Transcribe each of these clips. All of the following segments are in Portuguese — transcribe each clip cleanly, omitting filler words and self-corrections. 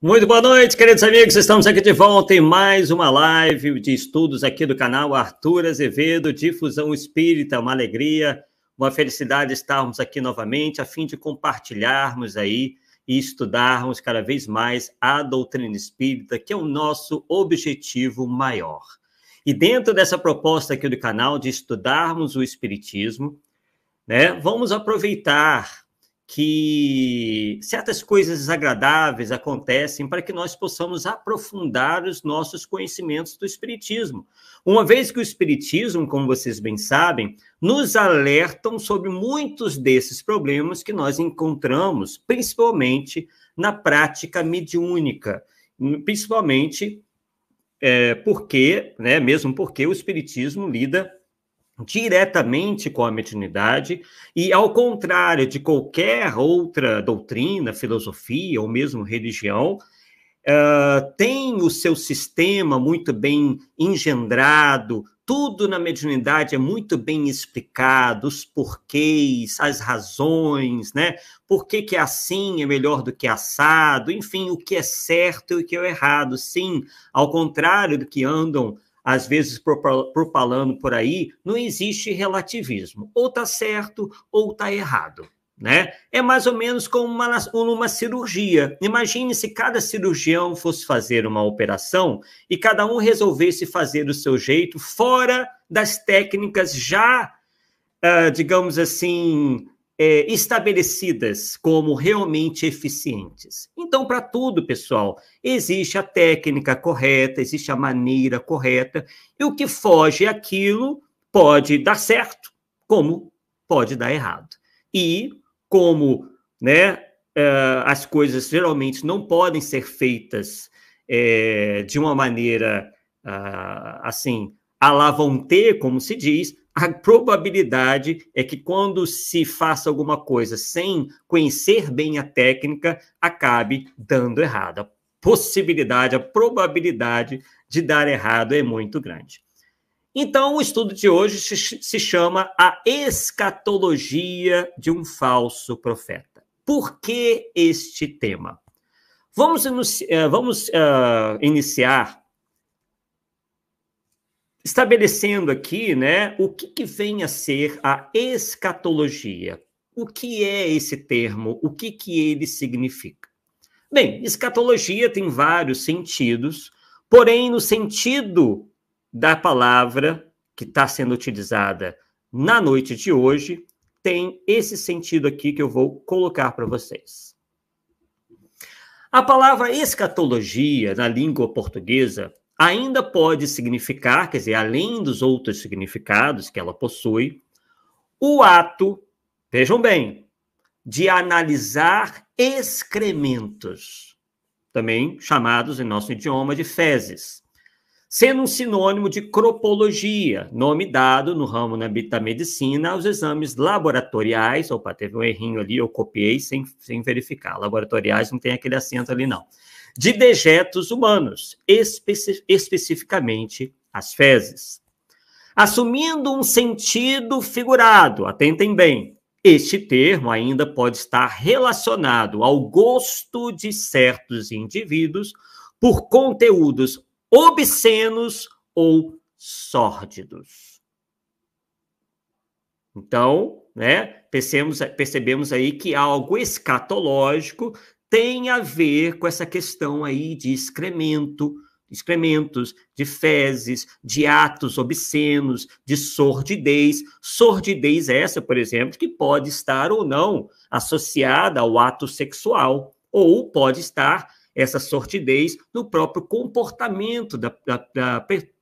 Muito boa noite, queridos amigos. Estamos aqui de volta em mais uma live de estudos aqui do canal Arthur Azevedo, Difusão Espírita. Uma alegria, uma felicidade estarmos aqui novamente, a fim de compartilharmos aí e estudarmos cada vez mais a doutrina espírita, que é o nosso objetivo maior. E dentro dessa proposta aqui do canal de estudarmos o espiritismo, né, vamos aproveitar que certas coisas desagradáveis acontecem para que nós possamos aprofundar os nossos conhecimentos do espiritismo. Uma vez que o espiritismo, como vocês bem sabem, nos alertam sobre muitos desses problemas que nós encontramos, principalmente na prática mediúnica, principalmente mesmo porque o espiritismo lida diretamente com a mediunidade e, ao contrário de qualquer outra doutrina, filosofia ou mesmo religião, tem o seu sistema muito bem engendrado, tudo na mediunidade é muito bem explicado, os porquês, as razões, né? Por que que assim é melhor do que assado, enfim, o que é certo e o que é errado. Sim, ao contrário do que andam às vezes propalando por aí, não existe relativismo. Ou está certo ou está errado, né? É mais ou menos como uma cirurgia. Imagine se cada cirurgião fosse fazer uma operação e cada um resolvesse fazer do seu jeito, fora das técnicas já, digamos assim, estabelecidas como realmente eficientes. Então, para tudo, pessoal, existe a técnica correta, existe a maneira correta, e o que foge àquilo pode dar certo, como pode dar errado. E como, né, as coisas geralmente não podem ser feitas de uma maneira, assim, à la vontade, como se diz, a probabilidade é que quando se faça alguma coisa sem conhecer bem a técnica, acabe dando errado. A possibilidade, a probabilidade de dar errado é muito grande. Então, o estudo de hoje se chama A Escatologia de um Falso Profeta. Por que este tema? Vamos iniciar estabelecendo aqui, né, o que vem a ser a escatologia. O que é esse termo? O que ele significa? Bem, escatologia tem vários sentidos, porém, no sentido da palavra que está sendo utilizada na noite de hoje, tem esse sentido aqui que eu vou colocar para vocês. A palavra escatologia, na língua portuguesa, ainda pode significar, quer dizer, além dos outros significados que ela possui, o ato, vejam bem, de analisar excrementos, também chamados em nosso idioma de fezes, sendo um sinônimo de cropologia, nome dado no ramo da medicina aos exames laboratoriais. Opa, teve um errinho ali, eu copiei sem verificar. Laboratoriais não tem aquele acento ali, não. De dejetos humanos, especificamente as fezes. Assumindo um sentido figurado, atentem bem, este termo ainda pode estar relacionado ao gosto de certos indivíduos por conteúdos obscenos ou sórdidos. Então, né, percebemos aí que algo escatológico tem a ver com essa questão aí de excrementos, de fezes, de atos obscenos, de sordidez. Sordidez essa, por exemplo, que pode estar ou não associada ao ato sexual, ou pode estar essa sordidez no próprio comportamento da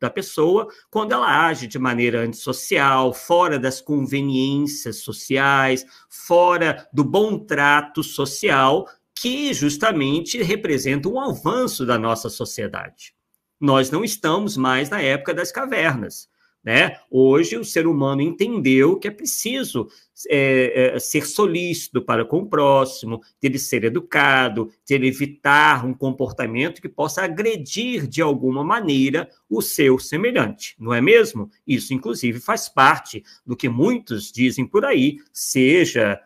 pessoa quando ela age de maneira antissocial, fora das conveniências sociais, fora do bom trato social, que justamente representa um avanço da nossa sociedade. Nós não estamos mais na época das cavernas, né? Hoje o ser humano entendeu que é preciso ser solícito para com o próximo, de ele ser educado, de ele evitar um comportamento que possa agredir de alguma maneira o seu semelhante, não é mesmo? Isso, inclusive, faz parte do que muitos dizem por aí, seja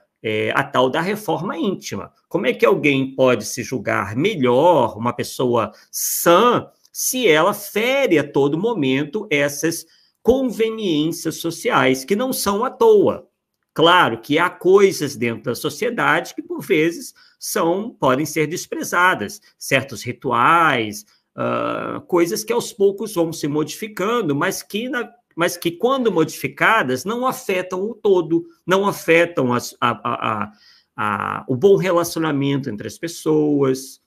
a tal da reforma íntima. Como é que alguém pode se julgar melhor, uma pessoa sã, se ela fere a todo momento essas conveniências sociais, que não são à toa? Claro que há coisas dentro da sociedade que, por vezes, podem ser desprezadas, certos rituais, coisas que aos poucos vão se modificando, mas que quando modificadas, não afetam o todo, não afetam o bom relacionamento entre as pessoas,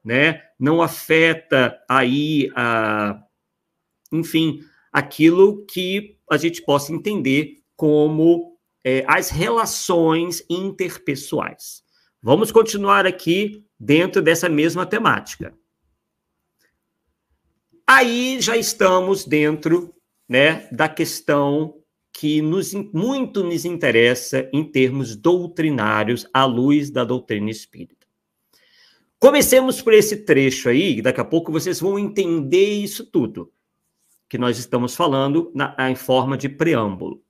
né? Não afeta aí, enfim, aquilo que a gente possa entender como as relações interpessoais. Vamos continuar aqui dentro dessa mesma temática. Aí já estamos dentro, né, da questão que muito nos interessa em termos doutrinários, à luz da doutrina espírita. Comecemos por esse trecho aí, daqui a pouco vocês vão entender isso tudo que nós estamos falando em forma de preâmbulo.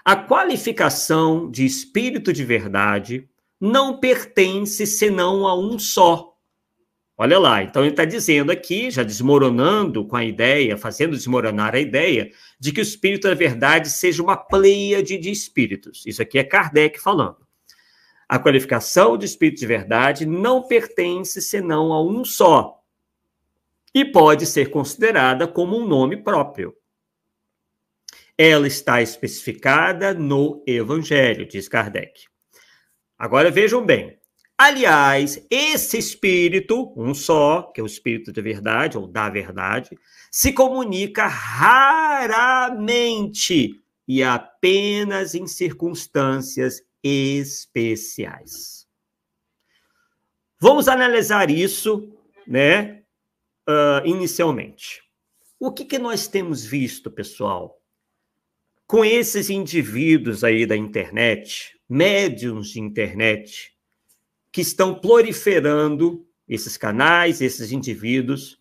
A qualificação de espírito de verdade não pertence senão a um só. Olha lá, então ele está dizendo aqui, já desmoronando com a ideia, fazendo desmoronar a ideia, de que o espírito da verdade seja uma pleiade de espíritos. Isso aqui é Kardec falando. A qualificação de espírito de verdade não pertence senão a um só, e pode ser considerada como um nome próprio. Ela está especificada no Evangelho, diz Kardec. Agora vejam bem. Aliás, esse espírito, um só, que é o espírito da verdade, ou da verdade, se comunica raramente e apenas em circunstâncias especiais. Vamos analisar isso, né, inicialmente. O que nós temos visto, pessoal, com esses indivíduos aí da internet, médiuns de internet, que estão proliferando esses canais, esses indivíduos,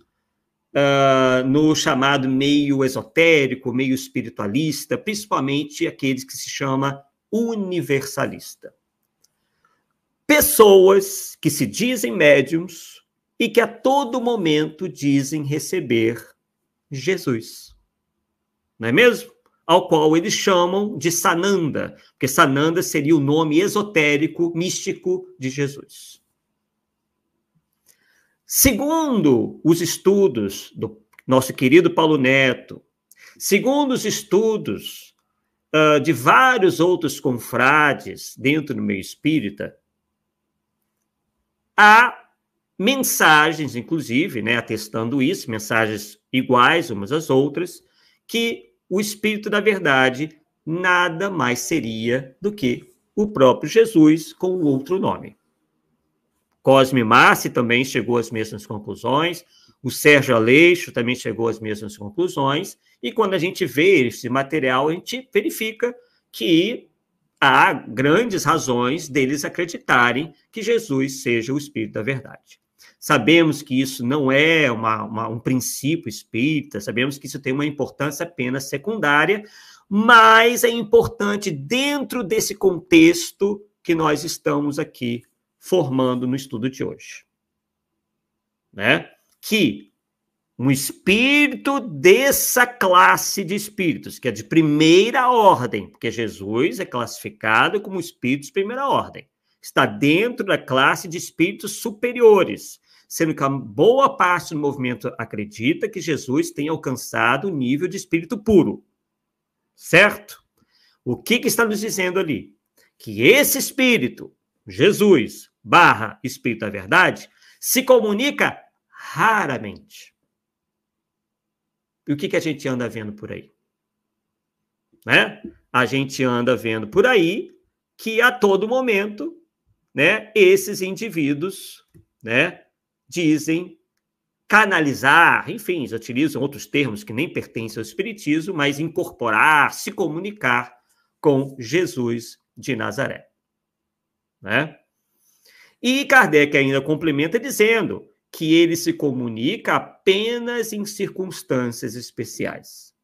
no chamado meio esotérico, meio espiritualista, principalmente aqueles que se chama universalista. Pessoas que se dizem médiums e que a todo momento dizem receber Jesus. Não é mesmo? Ao qual eles chamam de Sananda, porque Sananda seria o nome esotérico, místico de Jesus. Segundo os estudos do nosso querido Paulo Neto, segundo os estudos de vários outros confrades dentro do meio espírita, há mensagens, inclusive, né, atestando isso, mensagens iguais umas às outras, que o Espírito da Verdade nada mais seria do que o próprio Jesus com outro nome. Cosme Massi também chegou às mesmas conclusões, o Sérgio Aleixo também chegou às mesmas conclusões, e quando a gente vê esse material, a gente verifica que há grandes razões deles acreditarem que Jesus seja o Espírito da Verdade. Sabemos que isso não é um princípio espírita, sabemos que isso tem uma importância apenas secundária, mas é importante dentro desse contexto que nós estamos aqui formando no estudo de hoje. Né? Que um espírito dessa classe de espíritos, que é de primeira ordem, porque Jesus é classificado como espírito de primeira ordem, está dentro da classe de espíritos superiores, sendo que a boa parte do movimento acredita que Jesus tem alcançado o nível de espírito puro. Certo? O que está nos dizendo ali? Que esse espírito, Jesus, espírito da verdade, se comunica raramente. E o que a gente anda vendo por aí? Né? A gente anda vendo por aí que a todo momento, né, esses indivíduos, né, dizem canalizar, enfim, utilizam outros termos que nem pertencem ao espiritismo, mas incorporar, se comunicar com Jesus de Nazaré. Né? E Kardec ainda complementa dizendo que ele se comunica apenas em circunstâncias especiais.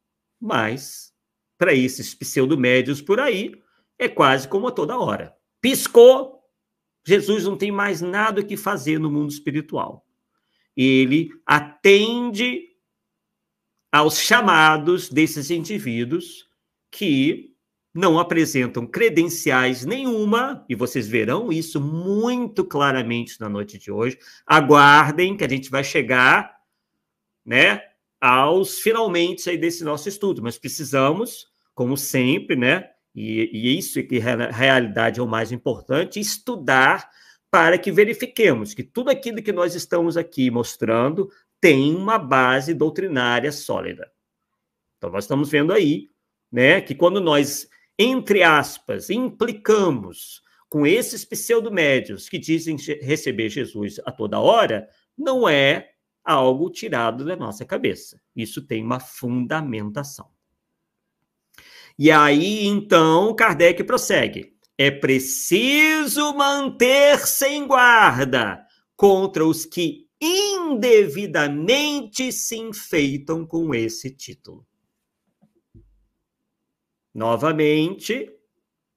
Mas, para esses pseudomédios por aí, é quase como a toda hora. Piscou, Jesus não tem mais nada o que fazer no mundo espiritual. Ele atende aos chamados desses indivíduos que não apresentam credenciais nenhuma, e vocês verão isso muito claramente na noite de hoje. Aguardem que a gente vai chegar, né, aos finalmente aí desse nosso estudo, mas precisamos, como sempre, né, e isso que na realidade é o mais importante, estudar para que verifiquemos que tudo aquilo que nós estamos aqui mostrando tem uma base doutrinária sólida. Então, nós estamos vendo aí, né, que quando nós, entre aspas, implicamos com esses pseudo-médios que dizem receber Jesus a toda hora, não é algo tirado da nossa cabeça. Isso tem uma fundamentação. E aí, então, Kardec prossegue. É preciso manter-se em guarda contra os que indevidamente se enfeitam com esse título. Novamente,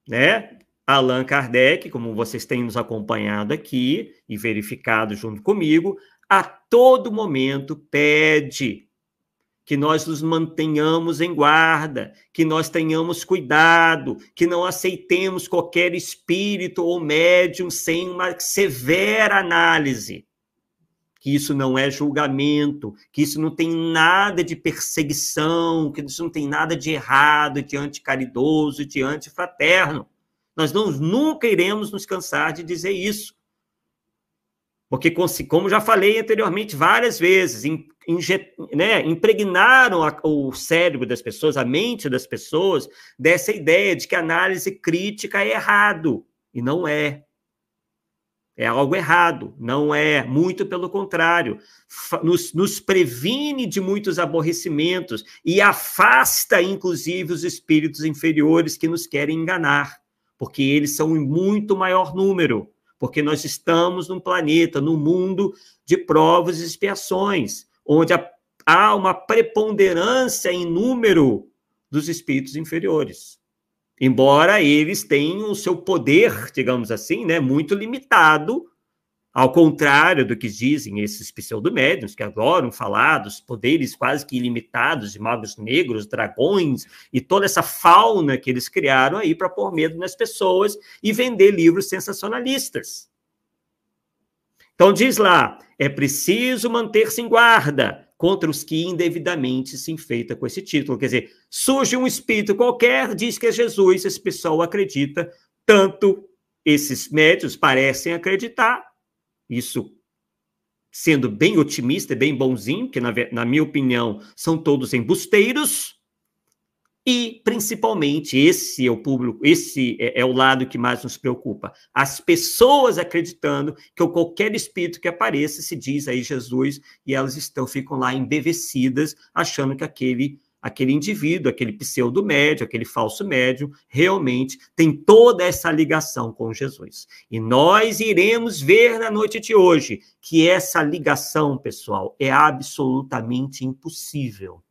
né? Allan Kardec, como vocês têm nos acompanhado aqui e verificado junto comigo, a todo momento pede que nós nos mantenhamos em guarda, que nós tenhamos cuidado, que não aceitemos qualquer espírito ou médium sem uma severa análise. Que isso não é julgamento, que isso não tem nada de perseguição, que isso não tem nada de errado, de anticaridoso, de antifraterno. Nós nunca iremos nos cansar de dizer isso. Porque, como já falei anteriormente várias vezes, impregnaram o cérebro das pessoas, a mente das pessoas, dessa ideia de que a análise crítica é errado. E não é. É algo errado, não é, muito pelo contrário, nos previne de muitos aborrecimentos e afasta, inclusive, os espíritos inferiores que nos querem enganar, porque eles são em muito maior número, porque nós estamos num planeta, num mundo de provas e expiações, onde há uma preponderância em número dos espíritos inferiores. Embora eles tenham o seu poder, digamos assim, né, muito limitado, ao contrário do que dizem esses pseudomédiuns, que adoram falar dos poderes quase que ilimitados de magos negros, dragões, e toda essa fauna que eles criaram aí para pôr medo nas pessoas e vender livros sensacionalistas. Então diz lá, é preciso manter-se em guarda contra os que indevidamente se enfeitam com esse título. Quer dizer, surge um espírito qualquer, diz que é Jesus, esse pessoal acredita, tanto esses médios parecem acreditar, isso sendo bem otimista e bem bonzinho, que na minha opinião são todos embusteiros, e principalmente esse é o público, esse é o lado que mais nos preocupa, as pessoas acreditando que qualquer espírito que apareça se diz aí Jesus, e elas ficam lá embevecidas, achando que aquele indivíduo, aquele pseudo-médium, aquele falso médium, realmente tem toda essa ligação com Jesus. E nós iremos ver na noite de hoje que essa ligação, pessoal, é absolutamente impossível.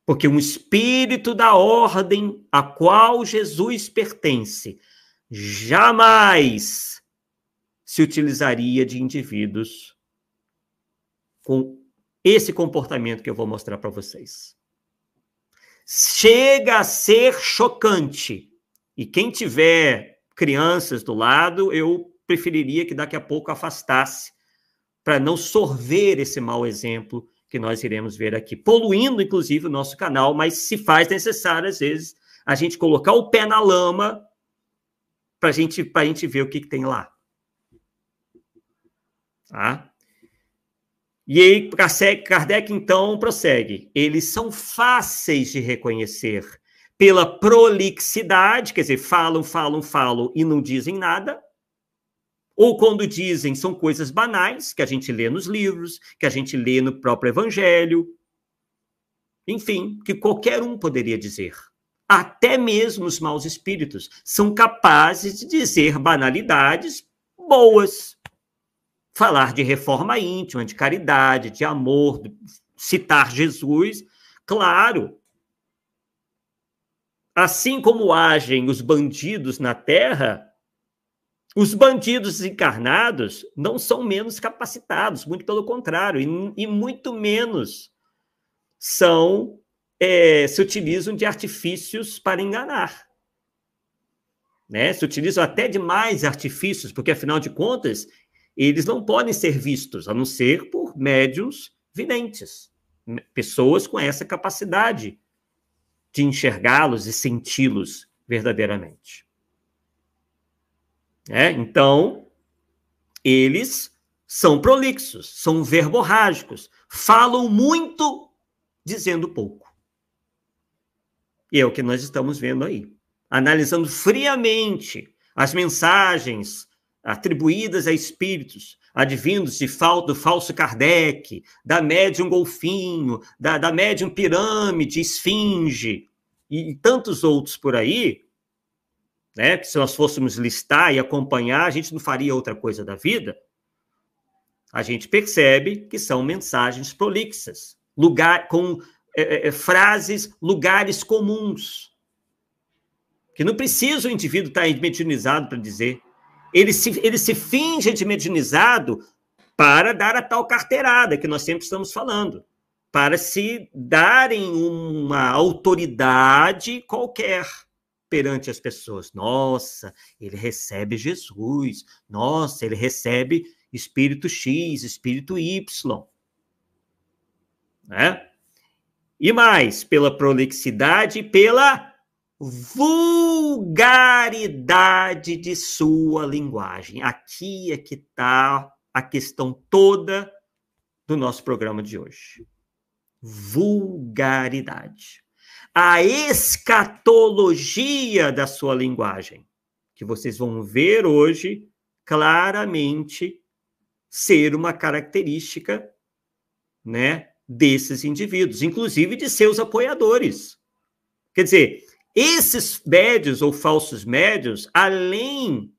Porque um espírito da ordem a qual Jesus pertence jamais se utilizaria de indivíduos com esse comportamento que eu vou mostrar para vocês. Chega a ser chocante. E quem tiver crianças do lado, eu preferiria que daqui a pouco afastasse, para não sorver esse mau exemplo que nós iremos ver aqui, poluindo, inclusive, o nosso canal, mas se faz necessário, às vezes, a gente colocar o pé na lama para a gente ver o que tem lá. Tá? E aí, Kardec, então, prossegue. Eles são fáceis de reconhecer pela prolixidade, quer dizer, falam e não dizem nada, ou quando dizem são coisas banais, que a gente lê nos livros, que a gente lê no próprio Evangelho, enfim, que qualquer um poderia dizer. Até mesmo os maus espíritos são capazes de dizer banalidades boas. Falar de reforma íntima, de caridade, de amor, citar Jesus, claro. assim como agem os bandidos na Terra, os bandidos encarnados não são menos capacitados, muito pelo contrário, e muito menos se utilizam de artifícios para enganar. Né? Se utilizam até de mais artifícios, porque, afinal de contas, eles não podem ser vistos, a não ser por médiuns videntes, pessoas com essa capacidade de enxergá-los e senti-los verdadeiramente. Então, eles são prolixos, são verborrágicos, falam muito, dizendo pouco. E é o que nós estamos vendo aí. Analisando friamente as mensagens atribuídas a espíritos, advindos do falso Kardec, da médium golfinho, da médium pirâmide, esfinge, e tantos outros por aí, né, que se nós fôssemos listar e acompanhar, a gente não faria outra coisa da vida, a gente percebe que são mensagens prolixas, com frases, lugares comuns, que não precisa o indivíduo estar mediunizado para dizer. Ele se finge de mediunizado para dar a tal carteirada que nós sempre estamos falando, para se darem uma autoridade qualquer perante as pessoas. Nossa, ele recebe Jesus. Nossa, ele recebe espírito X, espírito Y. Né? E mais, pela prolixidade e pela vulgaridade de sua linguagem. Aqui é que está a questão toda do nosso programa de hoje. Vulgaridade. A escatologia da sua linguagem, que vocês vão ver hoje claramente ser uma característica, né, desses indivíduos, inclusive de seus apoiadores. Quer dizer, esses médios ou falsos médios, além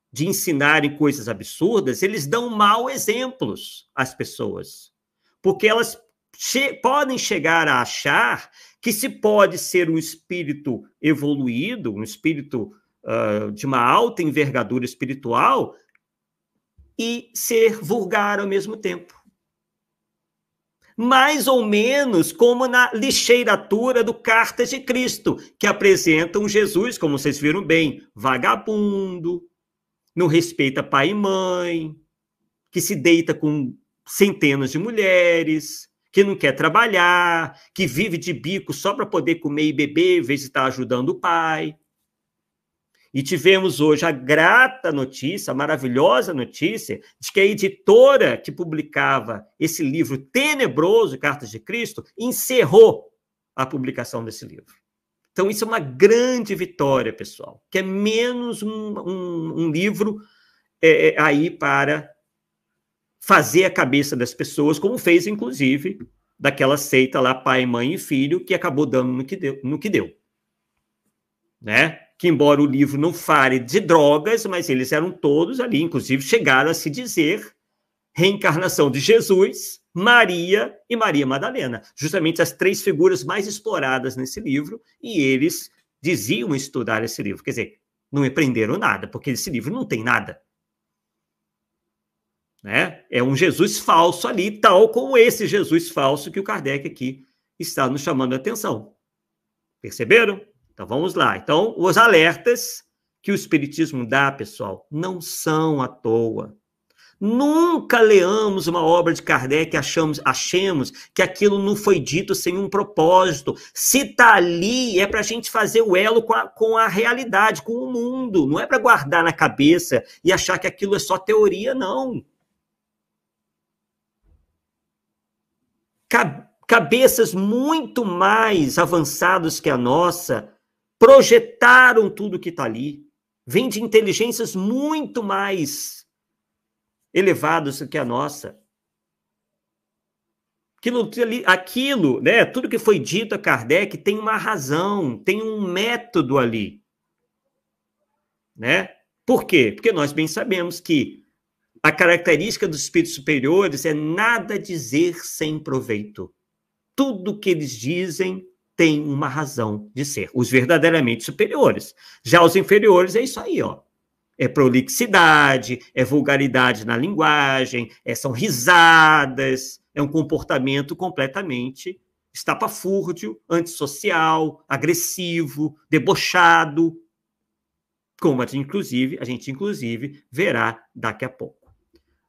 de ensinarem coisas absurdas, eles dão maus exemplos às pessoas, porque elas podem chegar a achar que se pode ser um espírito evoluído, um espírito de uma alta envergadura espiritual e ser vulgar ao mesmo tempo. Mais ou menos como na lixeiratura do Cartas de Cristo, que apresentam Jesus, como vocês viram bem, vagabundo, não respeita pai e mãe, que se deita com centenas de mulheres, que não quer trabalhar, que vive de bico só para poder comer e beber, em vez de estar ajudando o pai. E tivemos hoje a grata notícia, a maravilhosa notícia, de que a editora que publicava esse livro tenebroso, Cartas de Cristo, encerrou a publicação desse livro. Então, isso é uma grande vitória, pessoal, que é menos um livro aí para fazer a cabeça das pessoas, como fez, inclusive, daquela seita lá, pai, mãe e filho, que acabou dando no que deu. Né? Que, embora o livro não fale de drogas, mas eles eram todos ali, inclusive chegaram a se dizer reencarnação de Jesus, Maria e Maria Madalena, justamente as três figuras mais exploradas nesse livro, e eles diziam estudar esse livro. Quer dizer, não aprenderam nada, porque esse livro não tem nada. Né? É um Jesus falso ali, tal como esse Jesus falso que o Kardec aqui está nos chamando a atenção. Perceberam? Então, vamos lá. Então, os alertas que o Espiritismo dá, pessoal, não são à toa. Nunca leamos uma obra de Kardec e achemos que aquilo não foi dito sem um propósito. Se está ali, é para a gente fazer o elo com a realidade, com o mundo. Não é para guardar na cabeça e achar que aquilo é só teoria, não. Cabeças muito mais avançadas que a nossa projetaram tudo que está ali. Vem de inteligências muito mais elevadas do que a nossa. Aquilo, né, tudo que foi dito a Kardec tem uma razão, tem um método ali. Né? Por quê? Porque nós bem sabemos que a característica dos espíritos superiores é nada dizer sem proveito. Tudo que eles dizem têm uma razão de ser, os verdadeiramente superiores. Já os inferiores é isso aí, ó. É prolixidade, é vulgaridade na linguagem, são risadas, é um comportamento completamente estapafúrdio, antissocial, agressivo, debochado, como a gente inclusive verá daqui a pouco.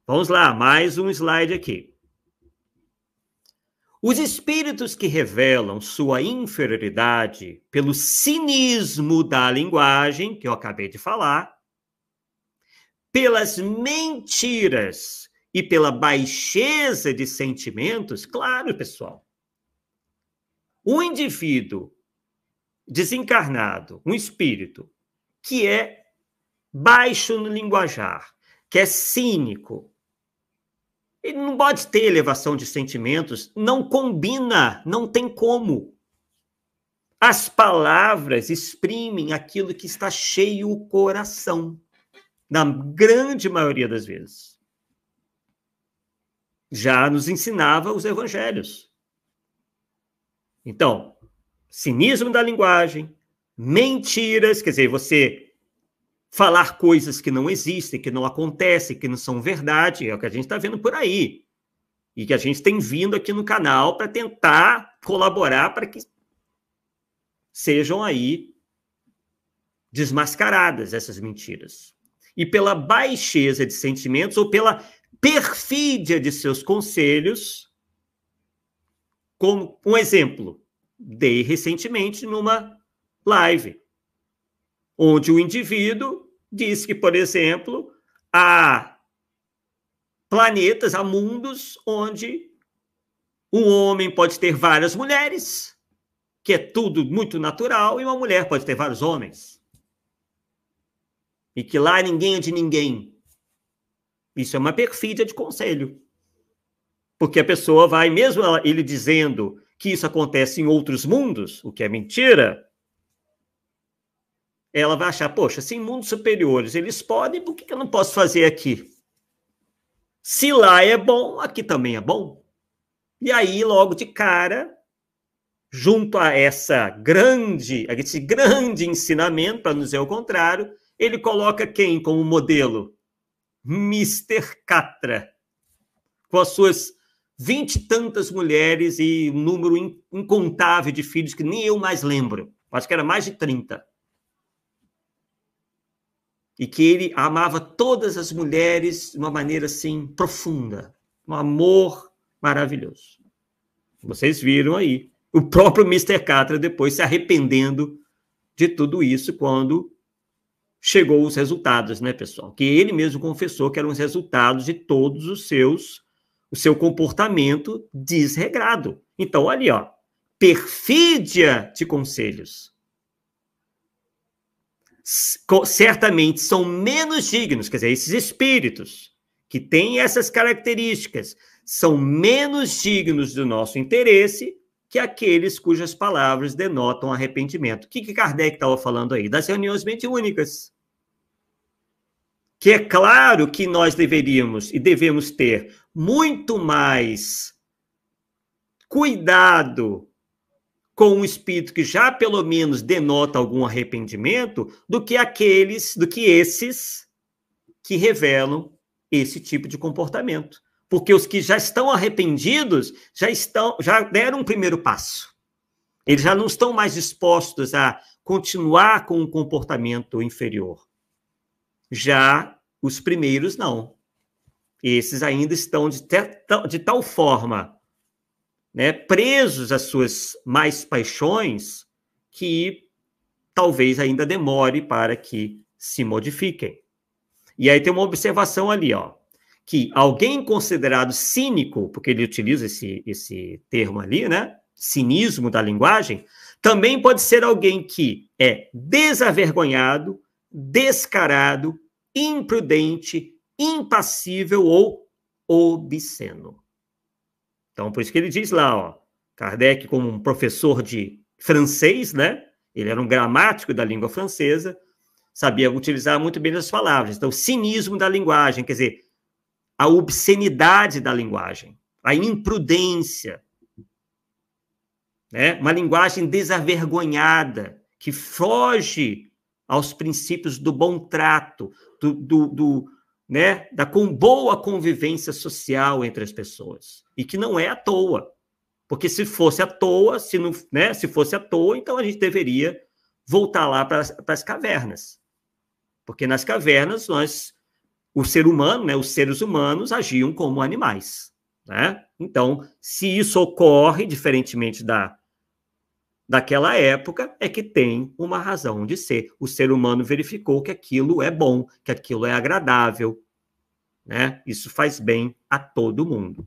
Vamos lá, mais um slide aqui. Os espíritos que revelam sua inferioridade pelo cinismo da linguagem, que eu acabei de falar, pelas mentiras e pela baixeza de sentimentos, claro, pessoal. Um indivíduo desencarnado, um espírito, que é baixo no linguajar, que é cínico, ele não pode ter elevação de sentimentos, não combina, não tem como. As palavras exprimem aquilo que está cheio o coração, na grande maioria das vezes. Já nos ensinava os evangelhos. Então, cinismo da linguagem, mentiras, quer dizer, você falar coisas que não existem, que não acontecem, que não são verdade, é o que a gente está vendo por aí. E que a gente tem vindo aqui no canal para tentar colaborar para que sejam aí desmascaradas essas mentiras. E pela baixeza de sentimentos ou pela perfídia de seus conselhos, como um exemplo, dei recentemente numa live, onde o indivíduo disse que, por exemplo, há planetas, há mundos onde um homem pode ter várias mulheres, que é tudo muito natural, e uma mulher pode ter vários homens. E que lá ninguém é de ninguém. Isso é uma perfídia de conselho. Porque a pessoa vai, mesmo ele dizendo que isso acontece em outros mundos, o que é mentira, ela vai achar, poxa, se em mundos superiores eles podem, por que eu não posso fazer aqui? Se lá é bom, aqui também é bom. E aí, logo de cara, junto a esse grande ensinamento, para não dizer o contrário, ele coloca quem como modelo? Mr. Catra, com as suas 20 e tantas mulheres e um número incontável de filhos que nem eu mais lembro. Acho que era mais de 30. E que ele amava todas as mulheres de uma maneira assim profunda, um amor maravilhoso. Vocês viram aí o próprio Mr. Catra depois se arrependendo de tudo isso quando chegou os resultados, né, pessoal? Que ele mesmo confessou que eram os resultados de todos o seu comportamento desregrado. Então, ali, ó, perfídia de conselhos. Certamente são menos dignos, quer dizer, esses espíritos que têm essas características são menos dignos do nosso interesse que aqueles cujas palavras denotam arrependimento. O que Kardec estava falando aí? Das reuniões mediúnicas. Que é claro que nós deveríamos e devemos ter muito mais cuidado com um espírito que já pelo menos denota algum arrependimento do que esses que revelam esse tipo de comportamento. Porque os que já estão arrependidos já deram um primeiro passo. Eles já não estão mais dispostos a continuar com um comportamento inferior. Já os primeiros não. Esses ainda estão de tal forma, né, presos às suas mais paixões que talvez ainda demore para que se modifiquem. E aí tem uma observação ali, ó, que alguém considerado cínico, porque ele utiliza esse termo ali, né, cinismo da linguagem, também pode ser alguém que é desavergonhado, descarado, imprudente, impassível ou obsceno. Então, por isso que ele diz lá, ó, Kardec, como um professor de francês, né? Ele era um gramático da língua francesa, sabia utilizar muito bem as palavras. Então, cinismo da linguagem, quer dizer, a obscenidade da linguagem, a imprudência. né? Uma linguagem desavergonhada, que foge aos princípios do bom trato, né, da boa convivência social entre as pessoas. E que não é à toa. Porque se fosse à toa, se fosse à toa, então a gente deveria voltar lá para as cavernas. Porque nas cavernas, o ser humano, né, os seres humanos agiam como animais. Né? Então, se isso ocorre, diferentemente daquela época, é que tem uma razão de ser. O ser humano verificou que aquilo é bom, que aquilo é agradável. Né? Isso faz bem a todo mundo.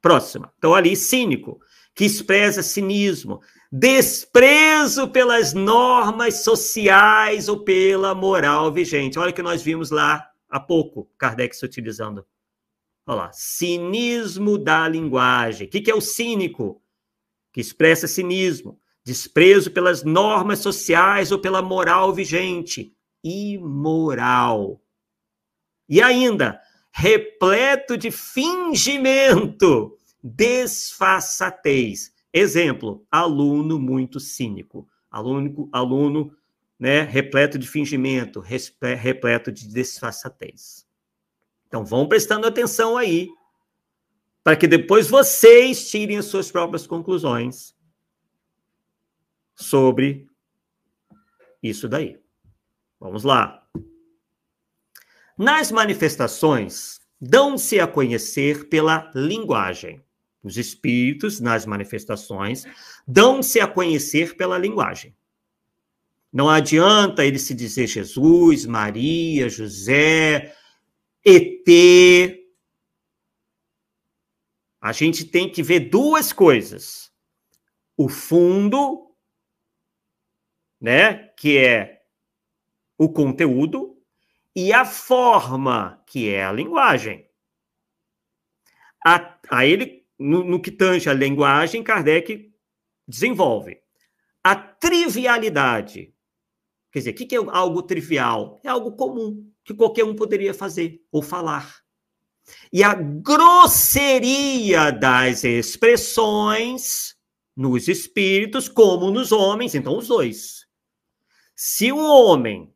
Próxima. Então, ali, cínico, que expressa cinismo, desprezo pelas normas sociais ou pela moral vigente. Olha o que nós vimos lá há pouco, Kardec se utilizando. Olha lá, cinismo da linguagem. O que é o cínico? Que expressa cinismo, desprezo pelas normas sociais ou pela moral vigente. Imoral. E ainda, repleto de fingimento, desfaçatez. Exemplo, aluno muito cínico. Aluno, né, repleto de fingimento, repleto de desfaçatez. Então, vão prestando atenção aí, para que depois vocês tirem as suas próprias conclusões sobre isso daí. Vamos lá. Nas manifestações, dão-se a conhecer pela linguagem. Os espíritos, nas manifestações, dão-se a conhecer pela linguagem. Não adianta ele se dizer Jesus, Maria, José, ET. A gente tem que ver duas coisas. O fundo, né, que é o conteúdo, e a forma, que é a linguagem. A ele, no que tange a linguagem, Kardec desenvolve. A trivialidade. Quer dizer, o que é algo trivial? É algo comum, que qualquer um poderia fazer ou falar. E a grosseria das expressões nos espíritos, como nos homens, então os dois. Se um homem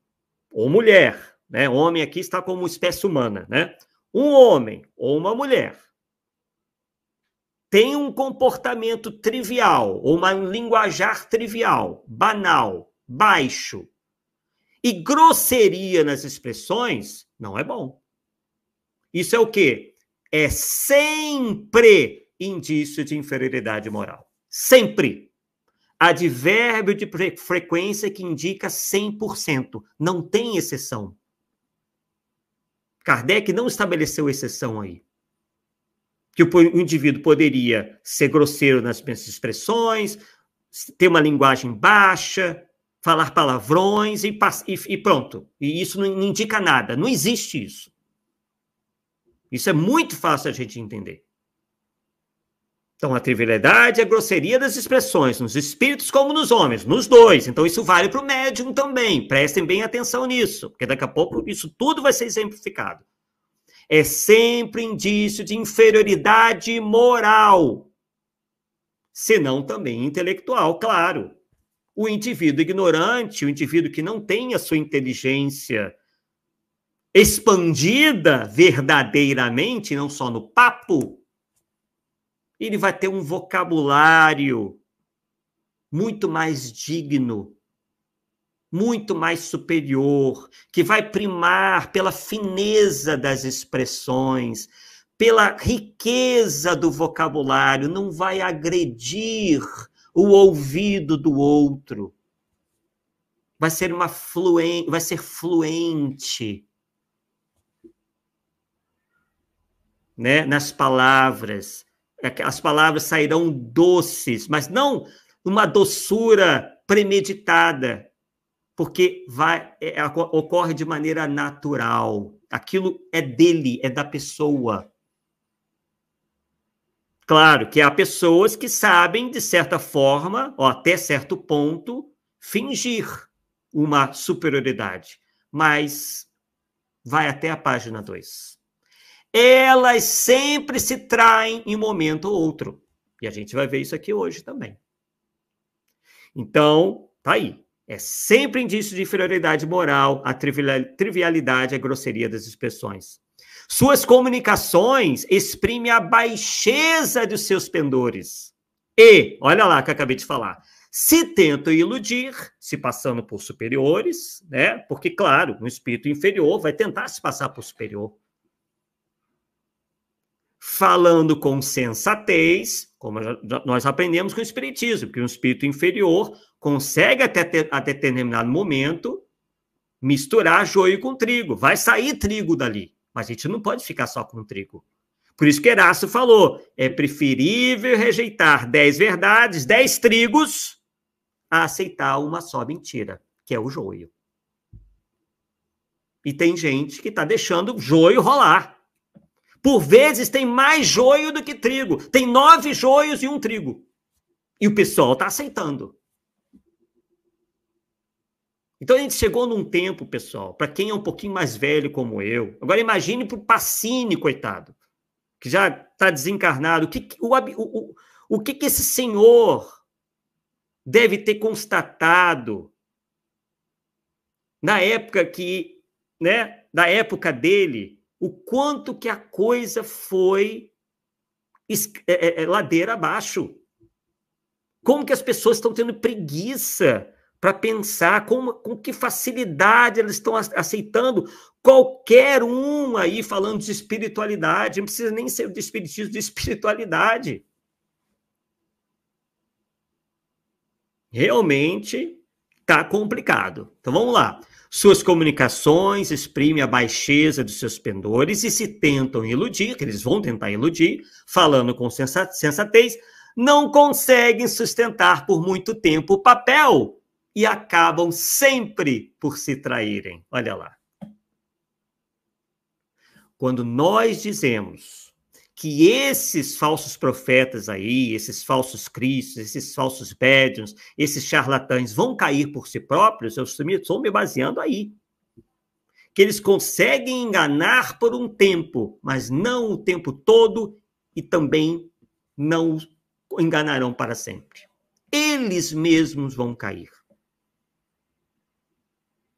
ou mulher, né? Homem aqui está como espécie humana, né? Um homem ou uma mulher tem um comportamento trivial, ou um linguajar trivial, banal, baixo, e grosseria nas expressões, não é bom. Isso é o quê? É sempre indício de inferioridade moral. Sempre. Advérbio de frequência que indica 100%. Não tem exceção. Kardec não estabeleceu exceção aí. Que o indivíduo poderia ser grosseiro nas expressões, ter uma linguagem baixa, falar palavrões e pronto. E isso não indica nada. Não existe isso. Isso é muito fácil a gente entender. Então, a trivialidade é a grosseria das expressões, nos espíritos como nos homens, nos dois. Então, isso vale para o médium também. Prestem bem atenção nisso, porque daqui a pouco isso tudo vai ser exemplificado. É sempre indício de inferioridade moral, senão também intelectual, claro. O indivíduo ignorante, o indivíduo que não tem a sua inteligência expandida verdadeiramente, não só no papo, ele vai ter um vocabulário muito mais digno, muito mais superior, que vai primar pela fineza das expressões, pela riqueza do vocabulário, não vai agredir o ouvido do outro. Vai ser fluente, né, nas palavras. As palavras sairão doces, mas não uma doçura premeditada, porque ocorre de maneira natural. Aquilo é dele, é da pessoa. Claro que há pessoas que sabem, de certa forma, ou até certo ponto, fingir uma superioridade, mas vai até a página 2. Elas sempre se traem em um momento ou outro. E a gente vai ver isso aqui hoje também. Então, tá aí. É sempre indício de inferioridade moral, a trivialidade, a grosseria das expressões. Suas comunicações exprimem a baixeza dos seus pendores. E, olha lá que eu acabei de falar, se tentam iludir, se passando por superiores, né? Porque, claro, um espírito inferior vai tentar se passar por superior. Falando com sensatez, como nós aprendemos com o espiritismo, que um espírito inferior consegue até determinado momento misturar joio com trigo. Vai sair trigo dali, mas a gente não pode ficar só com trigo. Por isso que Erasto falou, é preferível rejeitar 10 verdades, 10 trigos, a aceitar uma só mentira, que é o joio. E tem gente que está deixando o joio rolar. Por vezes tem mais joio do que trigo. Tem 9 joios e 1 trigo. E o pessoal está aceitando. Então a gente chegou num tempo, pessoal, para quem é um pouquinho mais velho como eu. Agora imagine para o Pacini, coitado, que já está desencarnado. O que esse senhor deve ter constatado na época que, né, da época dele, o quanto que a coisa foi ladeira abaixo. Como que as pessoas estão tendo preguiça para pensar, com que facilidade elas estão aceitando qualquer um aí falando de espiritualidade, não precisa nem ser de espiritismo, de espiritualidade. Realmente está complicado. Então vamos lá. Suas comunicações exprimem a baixeza dos seus pendores e se tentam iludir, que eles vão tentar iludir, falando com sensatez, não conseguem sustentar por muito tempo o papel e acabam sempre por se traírem. Olha lá. Quando nós dizemos que esses falsos profetas aí, esses falsos cristos, esses falsos médiuns, esses charlatães vão cair por si próprios, eu estou me baseando aí. Que eles conseguem enganar por um tempo, mas não o tempo todo e também não enganarão para sempre. Eles mesmos vão cair.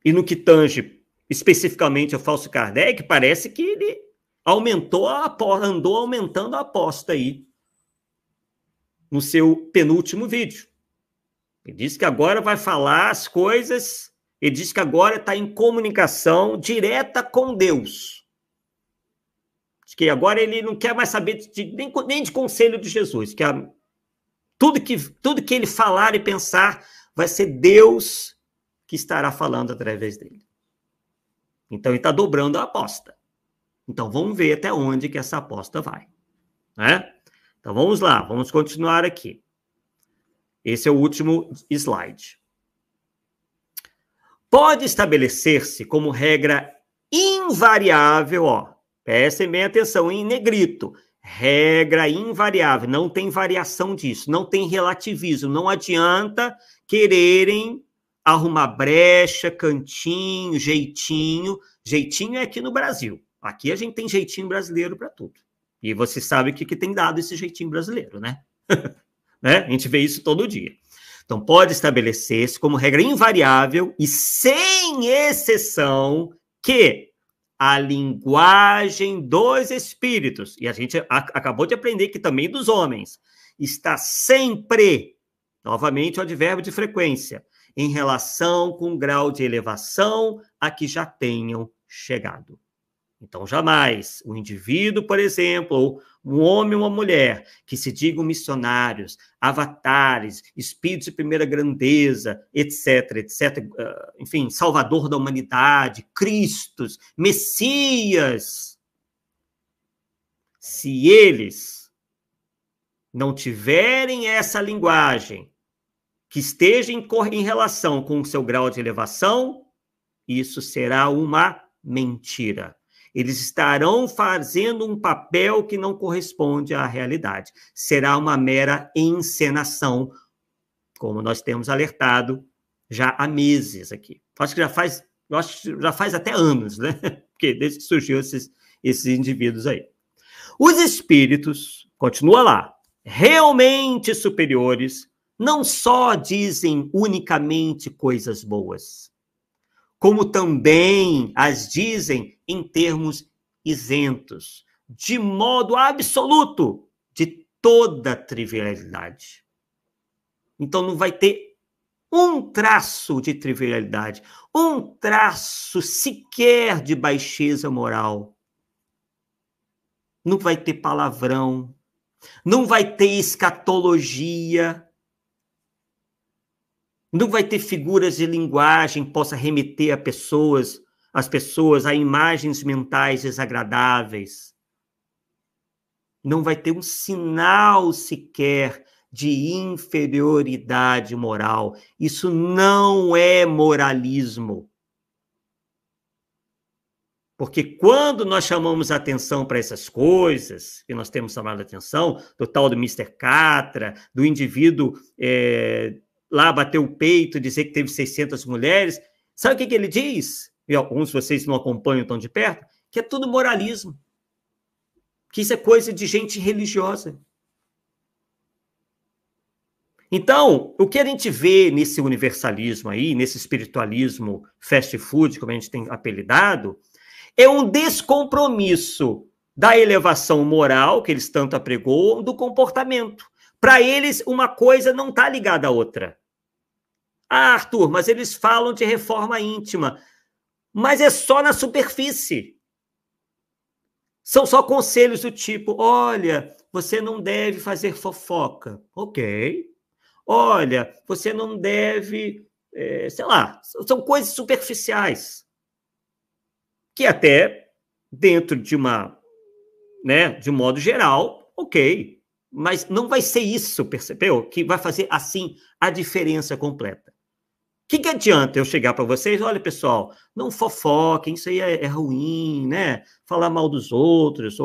E no que tange especificamente ao falso Kardec, parece que ele andou aumentando a aposta aí no seu penúltimo vídeo. Ele disse que agora vai falar as coisas, ele disse que agora está em comunicação direta com Deus. Diz que agora ele não quer mais saber nem de conselho de Jesus, que tudo que ele falar e pensar vai ser Deus que estará falando através dele. Então ele está dobrando a aposta. Então, vamos ver até onde que essa aposta vai. Né? Então, vamos lá. Vamos continuar aqui. Esse é o último slide. Pode estabelecer-se como regra invariável, ó, prestem bem atenção, em negrito, regra invariável, não tem variação disso, não tem relativismo, não adianta quererem arrumar brecha, cantinho, jeitinho é aqui no Brasil. Aqui a gente tem jeitinho brasileiro para tudo. E você sabe o que tem dado esse jeitinho brasileiro, né? Né? A gente vê isso todo dia. Então, pode estabelecer-se como regra invariável e sem exceção que a linguagem dos espíritos, e a gente acabou de aprender que também dos homens, está sempre, novamente o advérbio de frequência, em relação com o grau de elevação a que já tenham chegado. Então, jamais o indivíduo, por exemplo, ou um homem ou uma mulher que se digam missionários, avatares, espíritos de primeira grandeza, etc., enfim, salvador da humanidade, Cristos, Messias, se eles não tiverem essa linguagem que esteja em relação com o seu grau de elevação, isso será uma mentira. Eles estarão fazendo um papel que não corresponde à realidade. Será uma mera encenação, como nós temos alertado já há meses aqui. Acho que já faz até anos, né? Porque desde que surgiu esses indivíduos aí. Os espíritos, continua lá, realmente superiores, não só dizem unicamente coisas boas, como também as dizem em termos isentos, de modo absoluto, de toda trivialidade. Então não vai ter um traço de trivialidade, um traço sequer de baixeza moral. Não vai ter palavrão, não vai ter escatologia, não vai ter figuras de linguagem que possa remeter as pessoas a imagens mentais desagradáveis. Não vai ter um sinal sequer de inferioridade moral. Isso não é moralismo. Porque quando nós chamamos a atenção para essas coisas, e nós temos chamado a atenção do tal do Mr. Catra, do indivíduo lá bater o peito, dizer que teve 600 mulheres, sabe o que ele diz? E alguns de vocês não acompanham tão de perto, que é tudo moralismo. Que isso é coisa de gente religiosa. Então, o que a gente vê nesse universalismo aí, nesse espiritualismo fast food, como a gente tem apelidado, é um descompromisso da elevação moral, que eles tanto apregoam, do comportamento. Para eles, uma coisa não está ligada à outra. Ah, Arthur, mas eles falam de reforma íntima. Mas é só na superfície. São só conselhos do tipo, olha, você não deve fazer fofoca. Ok. Olha, você não deve, sei lá, são coisas superficiais. Que até, dentro de de um modo geral, ok. Mas não vai ser isso, percebeu? Que vai fazer, assim, a diferença completa. O que adianta eu chegar para vocês? Olha, pessoal, não fofoquem, isso aí é ruim, né? Falar mal dos outros.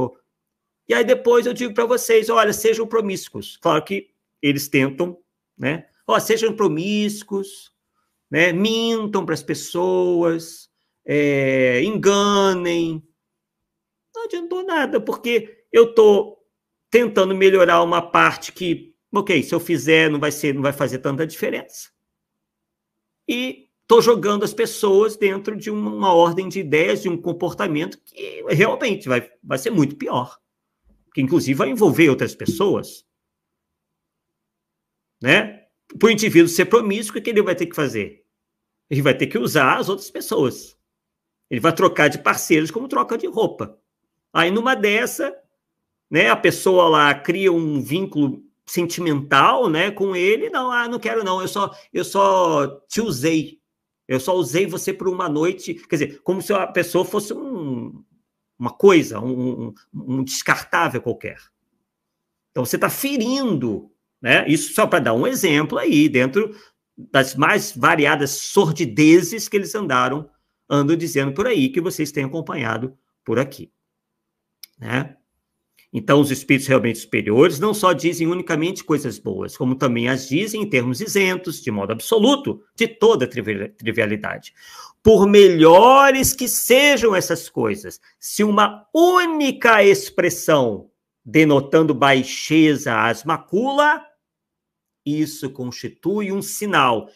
E aí depois eu digo para vocês, olha, sejam promíscuos. Claro que eles tentam, né? Sejam promíscuos, né? Mintam para as pessoas, enganem. Não adiantou nada, porque eu estou tentando melhorar uma parte que, ok, se eu fizer não vai fazer tanta diferença. E estou jogando as pessoas dentro de uma ordem de ideias, de um comportamento que realmente vai ser muito pior. Que inclusive vai envolver outras pessoas. Né? Para o indivíduo ser promíscuo, o que ele vai ter que fazer? Ele vai ter que usar as outras pessoas. Ele vai trocar de parceiros como troca de roupa. Aí, numa dessa, né, a pessoa lá cria um vínculo sentimental, né, com ele. Não quero não, eu só te usei. Eu só usei você por uma noite. Quer dizer, como se a pessoa fosse uma coisa, um descartável qualquer. Então, você está ferindo, né? Isso só para dar um exemplo aí, dentro das mais variadas sordidezes que eles andam dizendo por aí, que vocês têm acompanhado por aqui. Né? Então, os espíritos realmente superiores não só dizem unicamente coisas boas, como também as dizem em termos isentos, de modo absoluto, de toda trivialidade. Por melhores que sejam essas coisas, se uma única expressão denotando baixeza as macula, isso constitui um sinal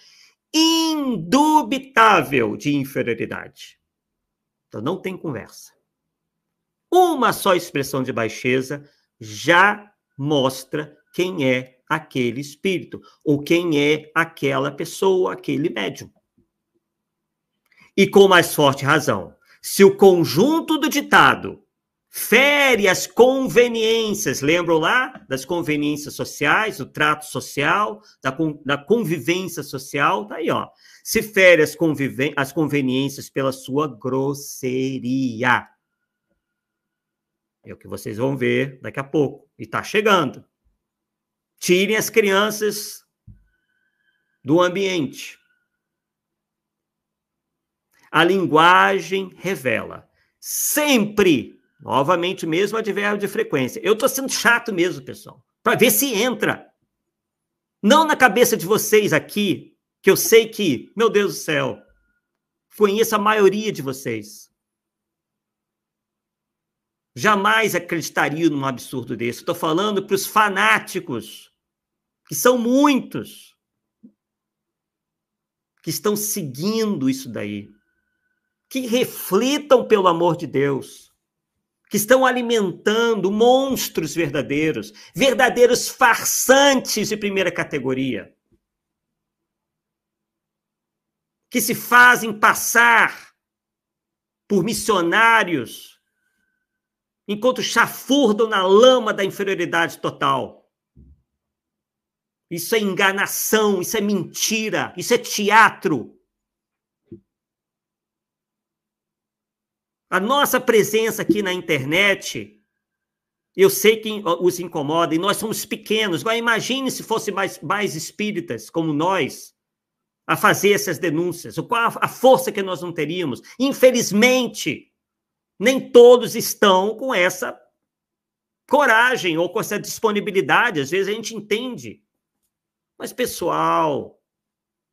indubitável de inferioridade. Então, não tem conversa. Uma só expressão de baixeza já mostra quem é aquele espírito, ou quem é aquela pessoa, aquele médium. E com mais forte razão, se o conjunto do ditado fere as conveniências, lembram lá das conveniências sociais, do trato social, da convivência social, tá aí, ó. Se fere as conveniências pela sua grosseria. É o que vocês vão ver daqui a pouco. E está chegando. Tirem as crianças do ambiente. A linguagem revela. Sempre, novamente, o mesmo advérbio de frequência. Eu estou sendo chato mesmo, pessoal, para ver se entra. Não na cabeça de vocês aqui, que eu sei que, meu Deus do céu, conheço a maioria de vocês. Jamais acreditaria num absurdo desse. Estou falando para os fanáticos que são muitos, que estão seguindo isso daí, que reflitam pelo amor de Deus, que estão alimentando monstros verdadeiros, verdadeiros farsantes de primeira categoria, que se fazem passar por missionários, enquanto chafurdam na lama da inferioridade total. Isso é enganação, isso é mentira, isso é teatro. A nossa presença aqui na internet, eu sei que os incomoda, e nós somos pequenos. Agora, imagine se fossem mais espíritas como nós a fazer essas denúncias. Qual a força que nós não teríamos? Infelizmente, nem todos estão com essa coragem ou com essa disponibilidade. Às vezes a gente entende. Mas, pessoal,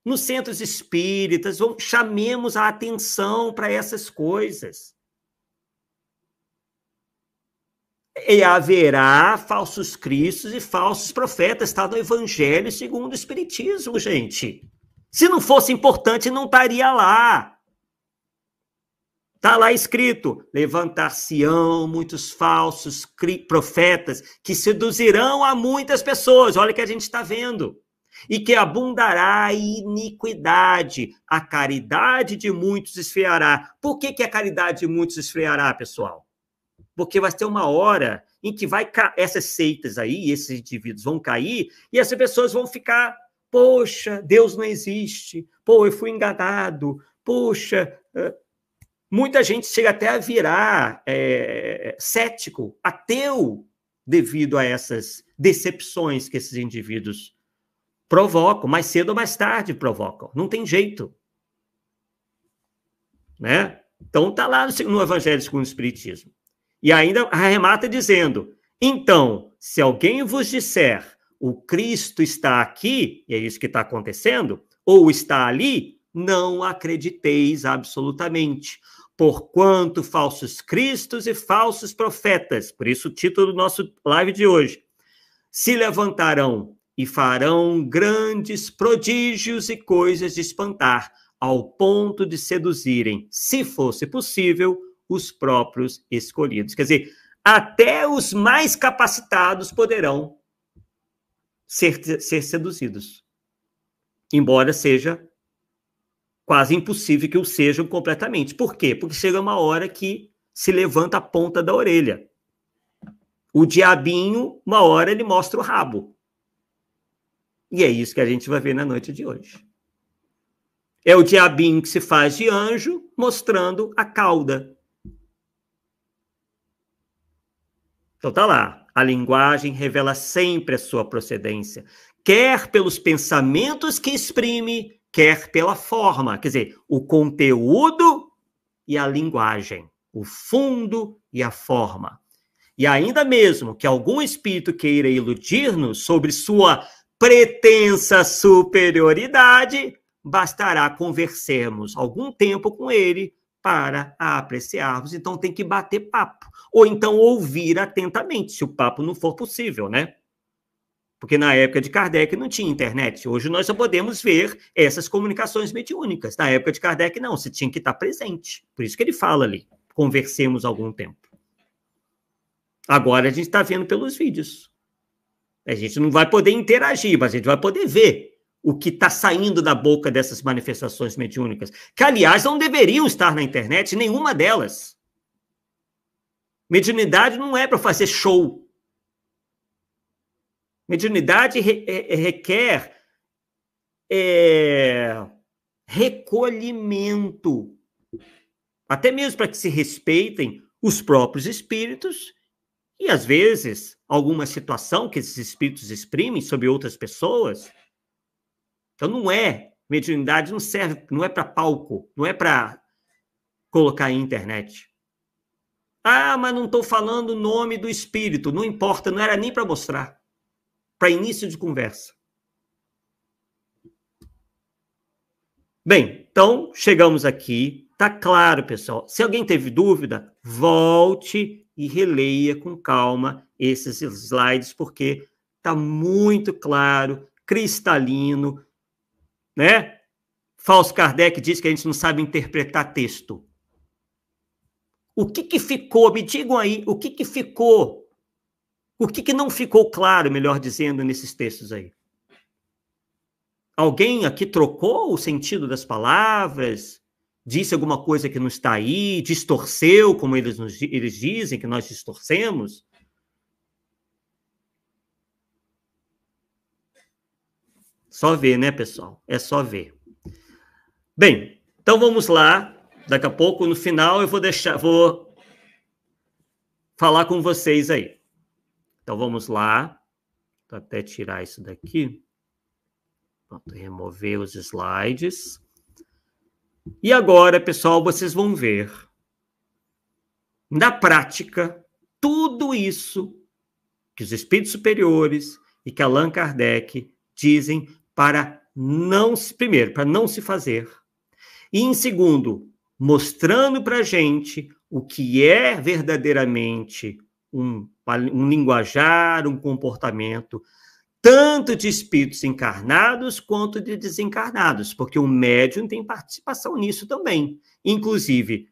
nos centros espíritas, chamemos a atenção para essas coisas. E haverá falsos cristos e falsos profetas, está no Evangelho segundo o Espiritismo, gente. Se não fosse importante, não estaria lá. Está lá escrito, levantar-se-ão muitos falsos profetas que seduzirão a muitas pessoas. Olha o que a gente está vendo. E que abundará a iniquidade, a caridade de muitos esfriará. Por que a caridade de muitos esfriará, pessoal? Porque vai ter uma hora em que essas seitas aí, esses indivíduos vão cair e essas pessoas vão ficar, poxa, Deus não existe, pô, eu fui enganado, poxa, muita gente chega até a virar cético, ateu, devido a essas decepções que esses indivíduos provocam, mais cedo ou mais tarde provocam, não tem jeito, né? Então está lá no Evangelho segundo o Espiritismo. E ainda arremata dizendo, então, se alguém vos disser, o Cristo está aqui, e é isso que está acontecendo, ou está ali, não acrediteis absolutamente, porquanto falsos cristos e falsos profetas, por isso o título do nosso live de hoje, se levantarão e farão grandes prodígios e coisas de espantar, ao ponto de seduzirem, se fosse possível, os próprios escolhidos. Quer dizer, até os mais capacitados poderão ser seduzidos. Embora seja quase impossível que o sejam completamente. Por quê? Porque chega uma hora que se levanta a ponta da orelha. O diabinho, uma hora, ele mostra o rabo. E é isso que a gente vai ver na noite de hoje. É o diabinho que se faz de anjo, mostrando a cauda. Então tá lá, a linguagem revela sempre a sua procedência, quer pelos pensamentos que exprime, quer pela forma, quer dizer, o conteúdo e a linguagem, o fundo e a forma. E ainda mesmo que algum espírito queira iludir-nos sobre sua pretensa superioridade, bastará conversarmos algum tempo com ele para a apreciarmos. Então tem que bater papo. Ou então ouvir atentamente, se o papo não for possível, né? Porque na época de Kardec não tinha internet. Hoje nós só podemos ver essas comunicações mediúnicas. Na época de Kardec não, você tinha que estar presente. Por isso que ele fala ali, conversemos algum tempo. Agora a gente está vendo pelos vídeos. A gente não vai poder interagir, mas a gente vai poder ver o que está saindo da boca dessas manifestações mediúnicas, que, aliás, não deveriam estar na internet, nenhuma delas. Mediunidade não é para fazer show. Mediunidade requer recolhimento, até mesmo para que se respeitem os próprios espíritos e, às vezes, alguma situação que esses espíritos exprimem sobre outras pessoas. Então, mediunidade não serve, não é para palco, não é para colocar em internet. Ah, mas não estou falando o nome do espírito, não importa, não era nem para mostrar, para início de conversa. Bem, então, chegamos aqui, tá claro, pessoal. Se alguém teve dúvida, volte e releia com calma esses slides, porque está muito claro, cristalino, né? Fausto Kardec diz que a gente não sabe interpretar texto. O que ficou? Me digam aí, o que ficou? O que não ficou claro, melhor dizendo, nesses textos aí? Alguém aqui trocou o sentido das palavras? Disse alguma coisa que não está aí? Distorceu, como eles dizem que nós distorcemos? Só ver, né, pessoal? É só ver. Bem, então vamos lá. Daqui a pouco, no final, eu vou falar com vocês aí. Então vamos lá. Vou até tirar isso daqui. Pronto, remover os slides. E agora, pessoal, vocês vão ver, na prática, tudo isso que os espíritos superiores e que Allan Kardec dizem para não se, primeiro, para não se fazer. E, em segundo, mostrando para a gente o que é verdadeiramente um linguajar, um comportamento, tanto de espíritos encarnados quanto de desencarnados, porque o médium tem participação nisso também. Inclusive,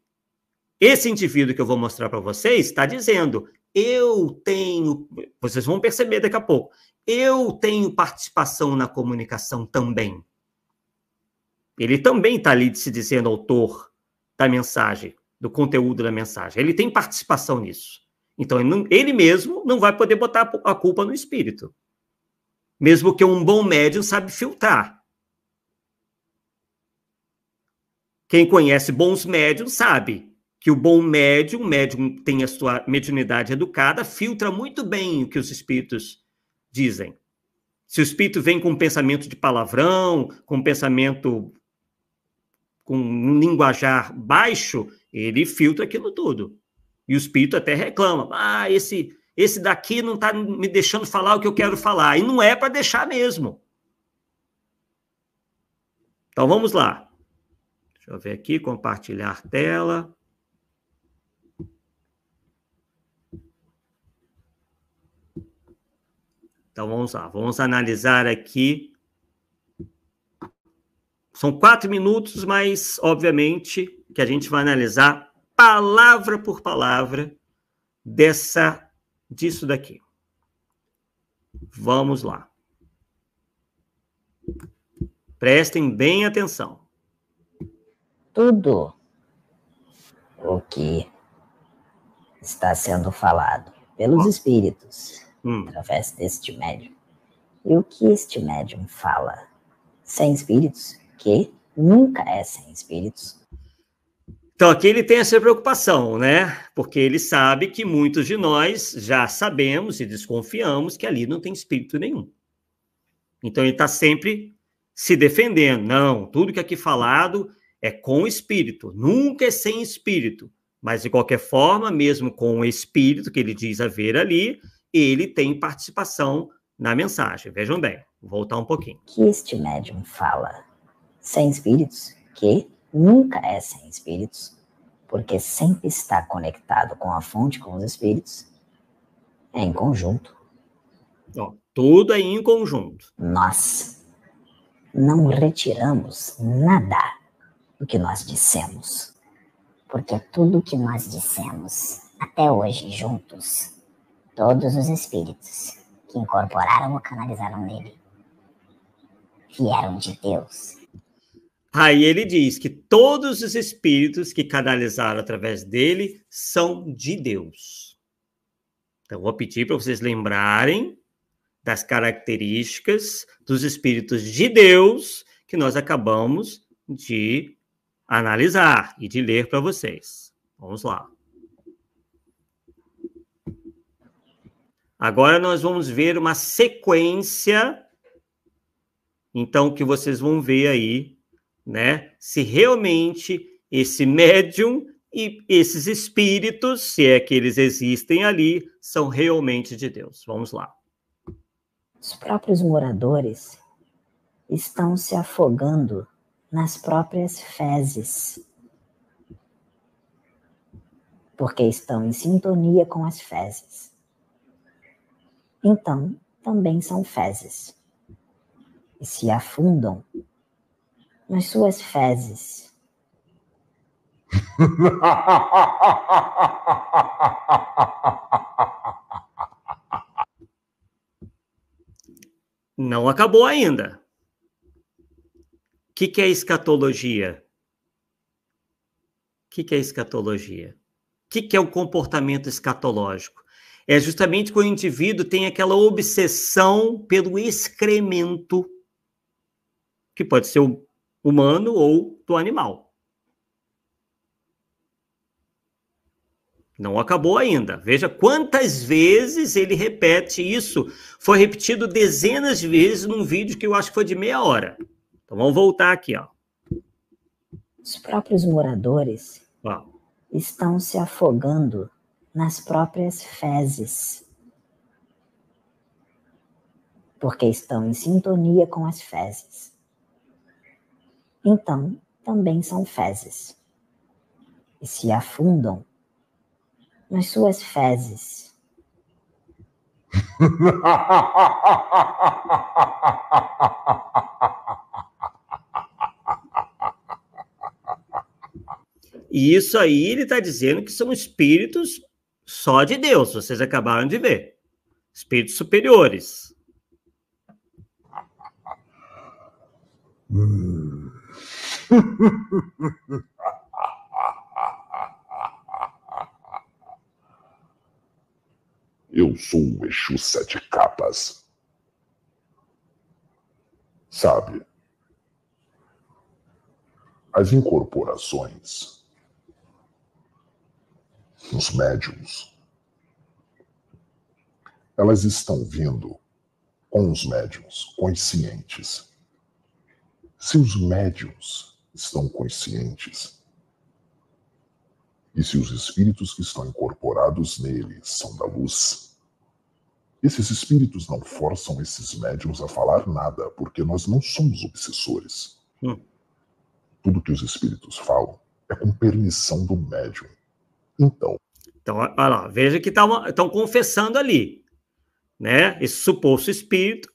esse indivíduo que eu vou mostrar para vocês está dizendo, eu tenho, vocês vão perceber daqui a pouco, eu tenho participação na comunicação também. Ele também está ali se dizendo autor da mensagem, do conteúdo da mensagem. Ele tem participação nisso. Então, ele mesmo não vai poder botar a culpa no espírito. Mesmo que um bom médium sabe filtrar. Quem conhece bons médiums sabe que o bom médium, o médium tem a sua mediunidade educada, filtra muito bem o que os espíritos dizem. Se o espírito vem com um pensamento de palavrão, com um pensamento com um linguajar baixo, ele filtra aquilo tudo. E o espírito até reclama. Ah, esse daqui não está me deixando falar o que eu quero falar. E não é para deixar mesmo. Então, vamos lá. Deixa eu ver aqui, compartilhar tela. Então, vamos lá. Vamos analisar aqui. São 4 minutos, mas, obviamente, que a gente vai analisar palavra por palavra disso daqui. Vamos lá. Prestem bem atenção. Tudo o que está sendo falado pelos espíritos, através deste médium, e o que este médium fala sem espíritos, que nunca é sem espíritos. Então, aqui ele tem essa preocupação, né? Porque ele sabe que muitos de nós já sabemos e desconfiamos que ali não tem espírito nenhum. Então, ele está sempre se defendendo. Não, tudo que aqui falado é com espírito, nunca é sem espírito. Mas, de qualquer forma, mesmo com o espírito que ele diz haver ali, ele tem participação na mensagem. Vejam bem, vou voltar um pouquinho. Que este médium fala sem espíritos, que nunca é sem espíritos, porque sempre está conectado com a fonte, com os espíritos, é em conjunto. Ó, tudo aí em conjunto. Nós não retiramos nada do que nós dissemos, porque tudo que nós dissemos até hoje juntos, todos os espíritos que incorporaram ou canalizaram nele vieram de Deus. Aí ele diz que todos os espíritos que canalizaram através dele são de Deus. Então, vou pedir para vocês lembrarem das características dos espíritos de Deus que nós acabamos de analisar e de ler para vocês. Vamos lá. Agora nós vamos ver uma sequência, então, que vocês vão ver aí, né? Se realmente esse médium e esses espíritos, se é que eles existem ali, são realmente de Deus. Vamos lá. Os próprios moradores estão se afogando nas próprias fezes, porque estão em sintonia com as fezes. Então, também são fezes e se afundam nas suas fezes. Não acabou ainda. O que é escatologia? O que é escatologia? O que é o comportamento escatológico? É justamente quando o indivíduo tem aquela obsessão pelo excremento, que pode ser humano ou do animal. Não acabou ainda. Veja quantas vezes ele repete isso. Foi repetido dezenas de vezes num vídeo que eu acho que foi de meia hora. Então vamos voltar aqui, ó. Os próprios moradores estão se afogando nas próprias fezes, porque estão em sintonia com as fezes. Então, também são fezes e se afundam nas suas fezes. E isso aí ele está dizendo que são espíritos só de Deus, vocês acabaram de ver. Espíritos superiores. Eu sou o Exu Sete Capas. Sabe, as incorporações, os médiums, elas estão vindo com os médiums conscientes. Se os médiums estão conscientes, e se os espíritos que estão incorporados neles são da luz, esses espíritos não forçam esses médiums a falar nada, porque nós não somos obsessores. Tudo que os espíritos falam é com permissão do médium. Então, olha lá, veja que estão confessando ali, né? Esse suposto espírito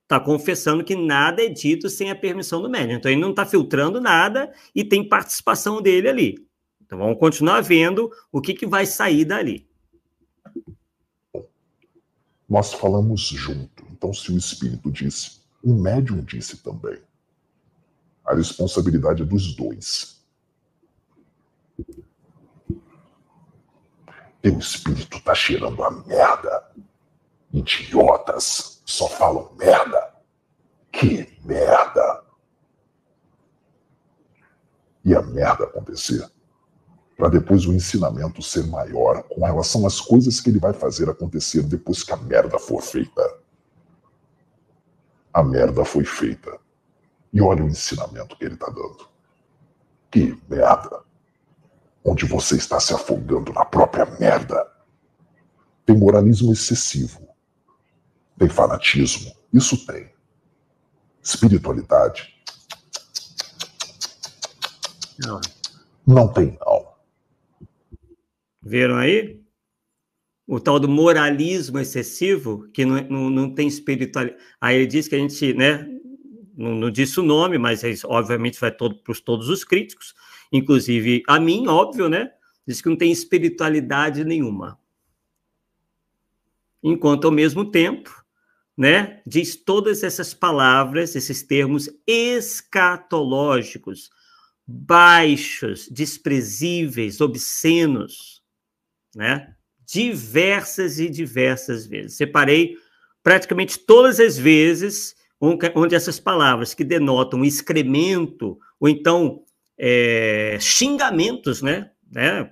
está confessando que nada é dito sem a permissão do médium. Então ele não está filtrando nada e tem participação dele ali. Então vamos continuar vendo o que vai sair dali. Nós falamos junto. Então se o espírito disse, o médium disse também. A responsabilidade é dos dois. Teu espírito tá cheirando a merda. Idiotas, só falam merda. Que merda! E a merda acontecer, para depois o ensinamento ser maior com relação às coisas que ele vai fazer acontecer depois que a merda for feita. A merda foi feita. E olha o ensinamento que ele está dando. Que merda! Onde você está se afogando na própria merda. Tem moralismo excessivo. Tem fanatismo. Isso tem. Espiritualidade. Não tem, não. Viram aí? O tal do moralismo excessivo, que não tem espiritualidade. Aí ele diz que a gente, né, não disse o nome, mas obviamente vai para todos os críticos, inclusive a mim, óbvio, né? Diz que não tem espiritualidade nenhuma. Enquanto, ao mesmo tempo, né, diz todas essas palavras, esses termos escatológicos, baixos, desprezíveis, obscenos, né? Diversas e diversas vezes. Separei praticamente todas as vezes onde essas palavras que denotam excremento ou então xingamentos, né?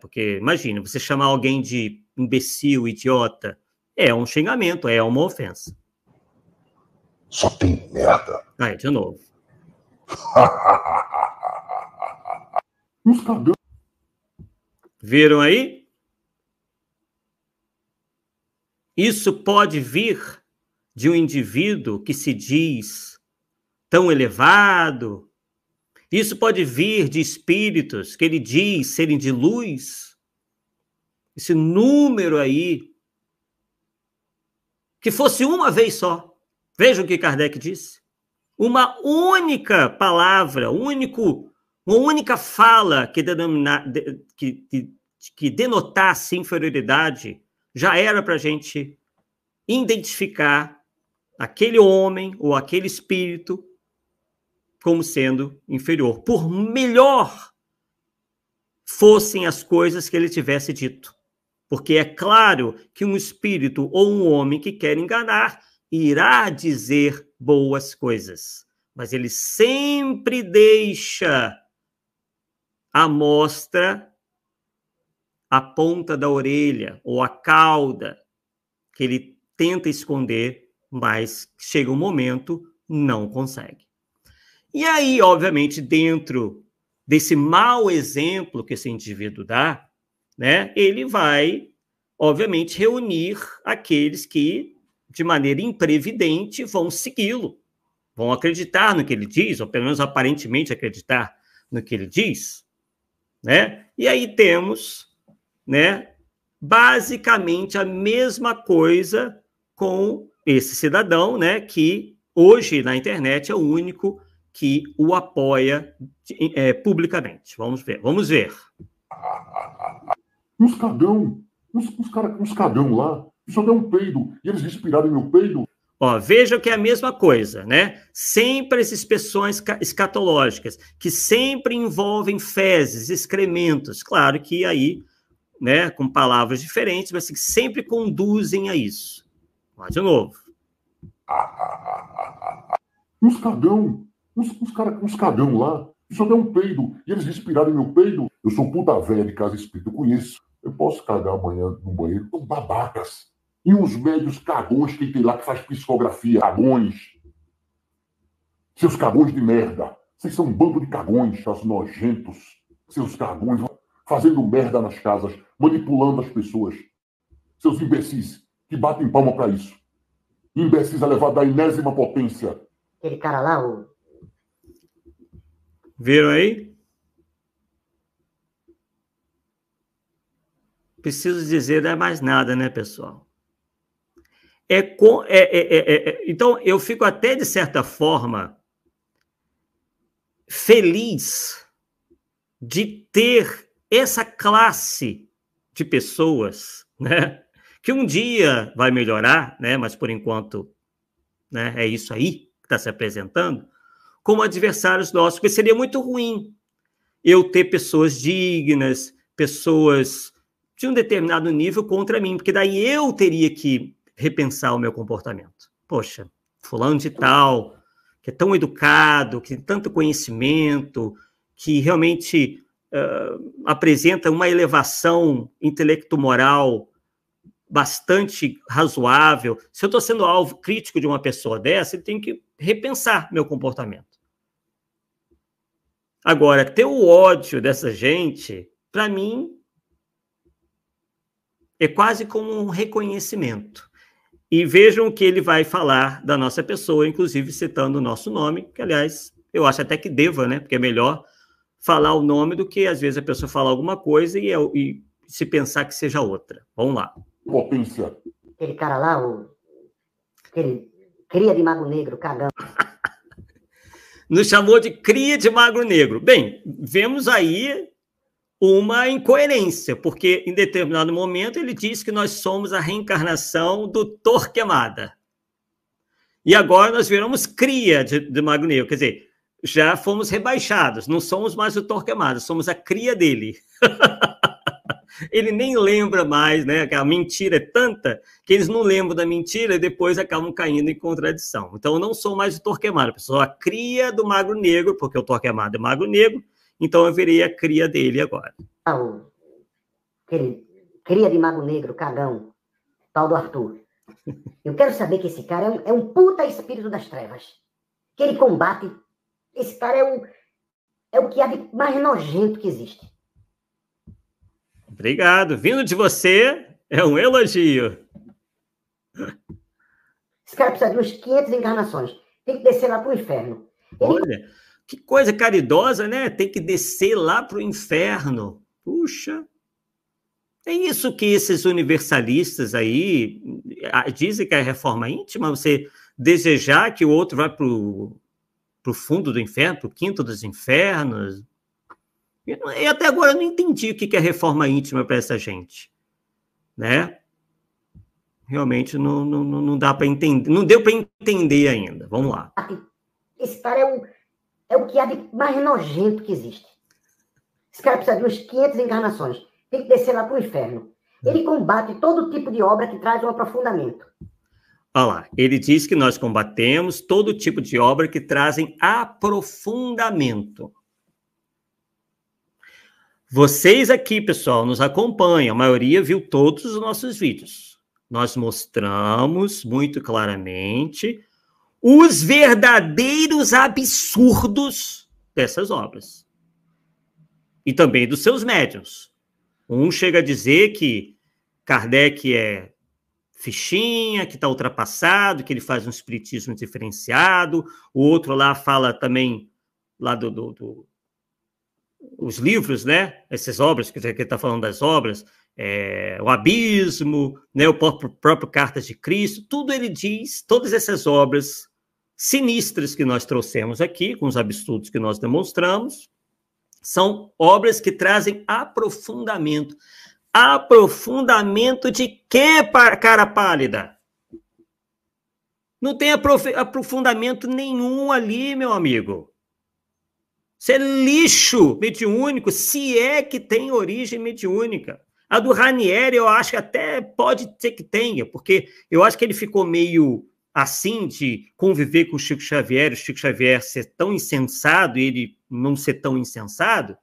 Porque imagina, você chamar alguém de imbecil, idiota, é um xingamento, é uma ofensa. Só tem merda. Aí, de novo. Viram aí? Isso pode vir de um indivíduo que se diz tão elevado. Isso pode vir de espíritos que ele diz serem de luz. Esse número aí que fosse uma vez só. Veja o que Kardec disse. Uma única palavra, uma única fala que denotasse inferioridade, já era para a gente identificar aquele homem ou aquele espírito como sendo inferior, por melhor fossem as coisas que ele tivesse dito. Porque é claro que um espírito ou um homem que quer enganar irá dizer boas coisas, mas ele sempre deixa à mostra a ponta da orelha ou a cauda que ele tenta esconder, mas chega um momento, não consegue. E aí, obviamente, dentro desse mau exemplo que esse indivíduo dá, né, ele vai, obviamente, reunir aqueles que, de maneira imprevidente, vão segui-lo, vão acreditar no que ele diz, ou pelo menos aparentemente acreditar no que ele diz, né? E aí temos, né, basicamente a mesma coisa com esse cidadão, né, que hoje na internet é o único que o apoia publicamente. Vamos ver. Uns cagão, uns cagão lá, só der um peido, e eles respirarem meu peido. Ó, vejam que é a mesma coisa, né? Sempre as expressões escatológicas, que sempre envolvem fezes, excrementos. Claro que aí, né, com palavras diferentes, mas que sempre conduzem a isso. Vamos de novo. Uns cagão, uns cagão lá, só der um peido, e eles respirarem meu peido. Eu sou puta velha de casa espírita, eu conheço. Eu posso cagar amanhã no banheiro, são babacas. E uns médios cagões que tem lá que faz psicografia, cagões. Seus cagões de merda. Vocês são um bando de cagões, seus nojentos. Seus cagões fazendo merda nas casas, manipulando as pessoas. Seus imbecis que batem palma pra isso. Imbecis elevados à enésima potência. Aquele cara lá, o... Viram aí? Preciso dizer, não é mais nada, né, pessoal? Então, eu fico até, de certa forma, feliz de ter essa classe de pessoas, né, que um dia vai melhorar, né, mas, por enquanto, né, é isso aí que está se apresentando, como adversários nossos, porque seria muito ruim eu ter pessoas dignas, pessoas de um determinado nível contra mim, porque daí eu teria que repensar o meu comportamento. Poxa, fulano de tal, que é tão educado, que tem tanto conhecimento, que realmente apresenta uma elevação intelecto-moral bastante razoável. Se eu estou sendo alvo crítico de uma pessoa dessa, eu tenho que repensar meu comportamento. Agora, ter o ódio dessa gente, para mim, é quase como um reconhecimento. E vejam o que ele vai falar da nossa pessoa, inclusive citando o nosso nome, que, aliás, eu acho até que deva, né? Porque é melhor falar o nome do que, às vezes, a pessoa falar alguma coisa e se pensar que seja outra. Vamos lá. Potência. Aquele cara lá, aquele cria de mago negro, cagão. Nos chamou de cria de magro negro. Bem, vemos aí uma incoerência, porque em determinado momento ele diz que nós somos a reencarnação do Torquemada. E agora nós viramos cria de magro negro, quer dizer, já fomos rebaixados, não somos mais o Torquemada, somos a cria dele. Ele nem lembra mais, né? A mentira é tanta que eles não lembram da mentira e depois acabam caindo em contradição. Então, eu não sou mais o Torquemada, eu sou a cria do magro negro, porque o Torquemada é magro negro, então eu virei a cria dele agora. Aquele cria de mago negro, cagão, tal do Arthur. Eu quero saber que esse cara é um puta espírito das trevas. Que ele combate. Esse cara é o que há de mais nojento que existe. Obrigado. Vindo de você, é um elogio. Esse cara precisa de uns 500 encarnações. Tem que descer lá pro inferno. Olha, que coisa caridosa, né? Tem que descer lá pro inferno. Puxa. É isso que esses universalistas aí dizem que é a reforma íntima, você desejar que o outro vá para o fundo do inferno, para o quinto dos infernos. E até agora eu não entendi o que é reforma íntima para essa gente, né? Realmente não dá para entender, não deu para entender ainda. Vamos lá. Esse cara é o que há de mais nojento que existe. Esse cara precisa de uns 500 encarnações. Tem que descer lá para o inferno. Ele combate todo tipo de obra que traz um aprofundamento. Olha lá, ele diz que nós combatemos todo tipo de obra que trazem aprofundamento. Vocês aqui, pessoal, nos acompanham, a maioria viu todos os nossos vídeos. Nós mostramos muito claramente os verdadeiros absurdos dessas obras. E também dos seus médiuns. Um chega a dizer que Kardec é fichinha, que está ultrapassado, que ele faz um espiritismo diferenciado. O outro lá fala também, lá os livros, né? Essas obras, que ele está falando das obras, o Abismo, né? O próprio Cartas de Cristo, tudo ele diz, todas essas obras sinistras que nós trouxemos aqui, com os absurdos que nós demonstramos, são obras que trazem aprofundamento. Aprofundamento de quê, cara pálida? Não tem aprofundamento nenhum ali, meu amigo. Isso é lixo mediúnico, se é que tem origem mediúnica. A do Ranieri, eu acho que até pode ser que tenha, porque eu acho que ele ficou meio assim de conviver com o Chico Xavier ser tão insensado e ele não ser tão insensado.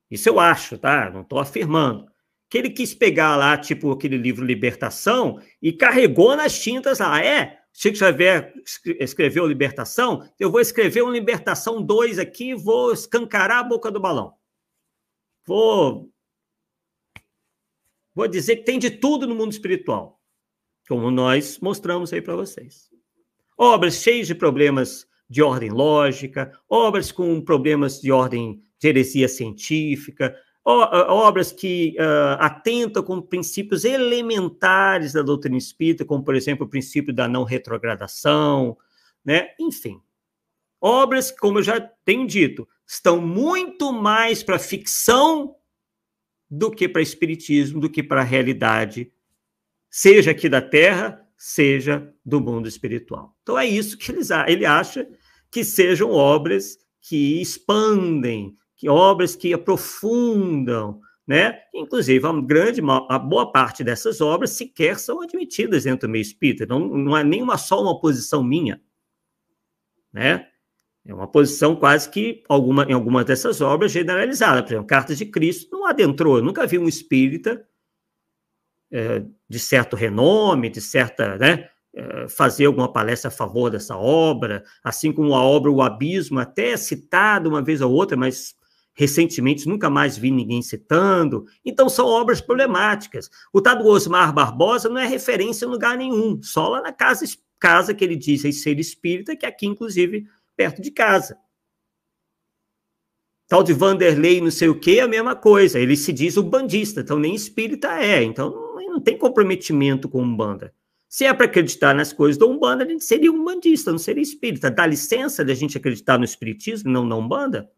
Isso eu acho, tá? Não estou afirmando. Que ele quis pegar lá, tipo, aquele livro Libertação e carregou nas tintas lá. Chico Xavier escreveu Libertação, eu vou escrever um Libertação 2 aqui e vou escancarar a boca do balão. Vou dizer que tem de tudo no mundo espiritual, como nós mostramos aí para vocês. Obras cheias de problemas de ordem lógica, obras com problemas de ordem de heresia científica, obras que atentam com princípios elementares da doutrina espírita, como, por exemplo, o princípio da não retrogradação, né? Enfim. Obras, como eu já tenho dito, estão muito mais para ficção do que para espiritismo, do que para a realidade, seja aqui da Terra, seja do mundo espiritual. Então é isso que ele acha que sejam obras que expandem, que obras que aprofundam, né? Inclusive, a boa parte dessas obras sequer são admitidas dentro do meio espírita, não é nenhuma só uma posição minha, né? É uma posição quase que em algumas dessas obras generalizada. Por exemplo, Cartas de Cristo não adentrou, eu nunca vi um espírita de certo renome, de certa, né, fazer alguma palestra a favor dessa obra, assim como a obra O Abismo, até é citada uma vez ou outra, mas recentemente nunca mais vi ninguém citando. Então são obras problemáticas. O tal do Osmar Barbosa não é referência em lugar nenhum, só lá na casa que ele diz ser espírita, que é aqui, inclusive, perto de casa. Tal de Vanderlei não sei o quê, a mesma coisa, ele se diz umbandista, então nem espírita então não tem comprometimento com Umbanda. Se é para acreditar nas coisas da Umbanda, a gente seria umbandista, não seria espírita. Dá licença de a gente acreditar no espiritismo, não na Umbanda?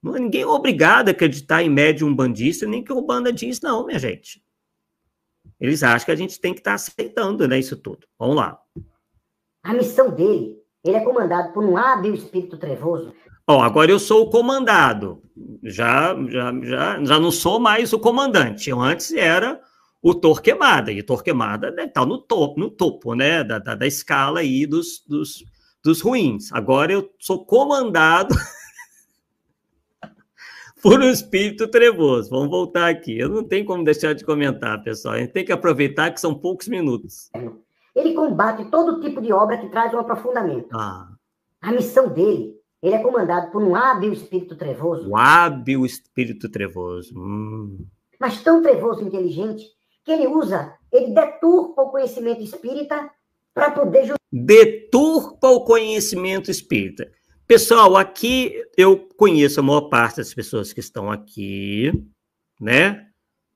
Ninguém é obrigado a acreditar em médium umbandista, nem que a Umbanda diz, não, minha gente. Eles acham que a gente tem que estar aceitando, né, isso tudo. Vamos lá. A missão dele, ele é comandado por um hábil espírito trevoso. Agora eu sou o comandado. Já não sou mais o comandante. Eu antes era o Torquemada, e o Torquemada está no topo, né, da escala aí dos ruins. Agora eu sou comandado por um espírito trevoso. Vamos voltar aqui. Eu não tenho como deixar de comentar, pessoal. A gente tem que aproveitar que são poucos minutos. Ele combate todo tipo de obra que traz um aprofundamento. A missão dele, ele é comandado por um hábil espírito trevoso. O hábil espírito trevoso. Mas tão trevoso e inteligente que ele deturpa o conhecimento espírita para poder... Deturpa o conhecimento espírita. Pessoal, aqui eu conheço a maior parte das pessoas que estão aqui, né?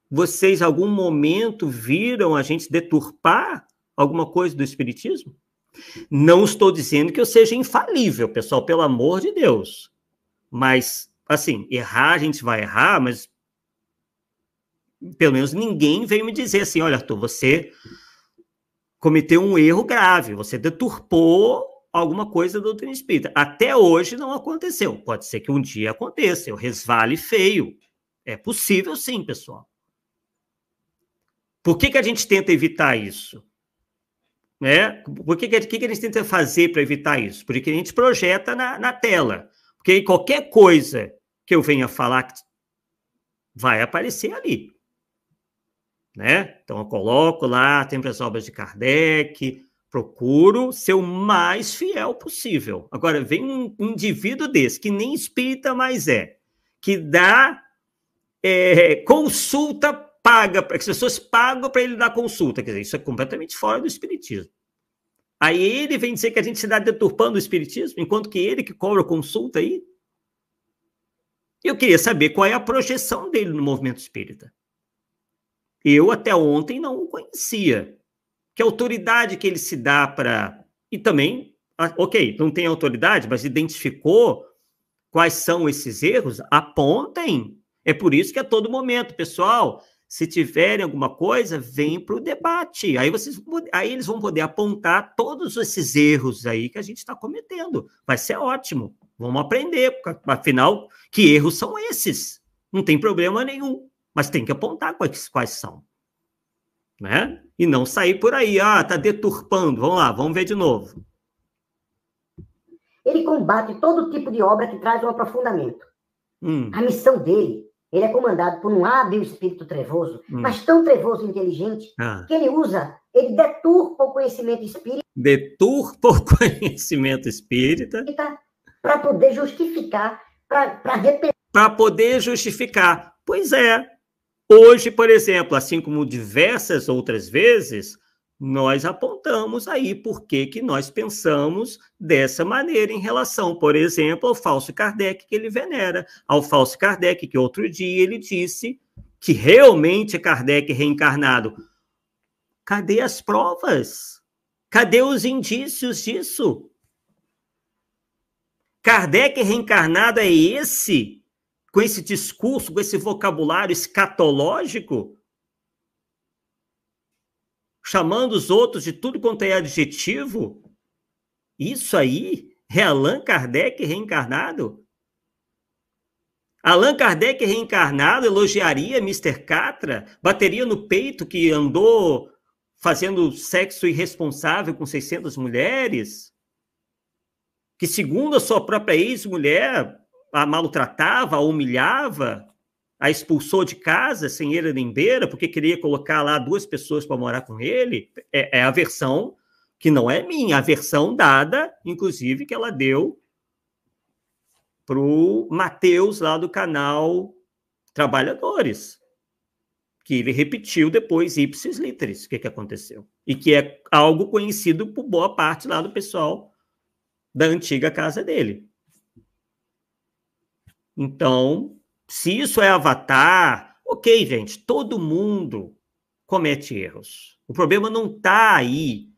Vocês, em algum momento, viram a gente deturpar alguma coisa do Espiritismo? Não estou dizendo que eu seja infalível, pessoal, pelo amor de Deus. Mas, assim, errar, a gente vai errar, mas pelo menos ninguém veio me dizer assim, olha, Arthur, você cometeu um erro grave, você deturpou alguma coisa da doutrina espírita. Até hoje não aconteceu. Pode ser que um dia aconteça, eu resvale feio. É possível sim, pessoal. Por que a gente tenta evitar isso? Né? Por que a gente tenta fazer para evitar isso? Porque a gente projeta na tela. Porque qualquer coisa que eu venha falar vai aparecer ali. Né? Então, eu coloco lá, sempre as obras de Kardec, procuro ser o mais fiel possível. Agora, vem um indivíduo desse, que nem espírita mais é, que dá consulta paga, as pessoas pagam para ele dar consulta. Quer dizer, isso é completamente fora do espiritismo. Aí ele vem dizer que a gente se dá deturpando o espiritismo, enquanto que ele que cobra consulta aí. Eu queria saber qual é a projeção dele no movimento espírita. Eu até ontem não o conhecia. Que autoridade que ele se dá para... E também, ok, não tem autoridade, mas identificou quais são esses erros, apontem. É por isso que a todo momento, pessoal, se tiverem alguma coisa, vem para o debate. Aí eles vão poder apontar todos esses erros aí que a gente está cometendo. Vai ser ótimo. Vamos aprender, afinal, que erros são esses? Não tem problema nenhum, mas tem que apontar quais são. Né? E não sair por aí, tá deturpando. Vamos lá, vamos ver de novo. Ele combate todo tipo de obra que traz um aprofundamento. A missão dele, ele é comandado por um hábil espírito trevoso, mas tão trevoso e inteligente, que ele deturpa o conhecimento espírita. Deturpa o conhecimento espírita. Para poder justificar, para poder justificar. Pois é. Hoje, por exemplo, assim como diversas outras vezes, nós apontamos aí por que nós pensamos dessa maneira em relação, por exemplo, ao falso Kardec que ele venera, ao falso Kardec que outro dia ele disse que realmente é Kardec reencarnado. Cadê as provas? Cadê os indícios disso? Kardec reencarnado é esse? Com esse discurso, com esse vocabulário escatológico, chamando os outros de tudo quanto é adjetivo? Isso aí é Allan Kardec reencarnado? Allan Kardec reencarnado elogiaria Mr. Catra, bateria no peito que andou fazendo sexo irresponsável com 600 mulheres? Que, segundo a sua própria ex-mulher, a maltratava, a humilhava, a expulsou de casa sem ele nem beira, porque queria colocar lá 2 pessoas para morar com ele? É a versão que não é minha, a versão dada, inclusive, que ela deu para o Matheus, lá do canal Trabalhadores, que ele repetiu depois, ipsis literis, o que aconteceu. E que é algo conhecido por boa parte lá do pessoal da antiga casa dele. Então, se isso é avatar, ok, gente, todo mundo comete erros. O problema não está aí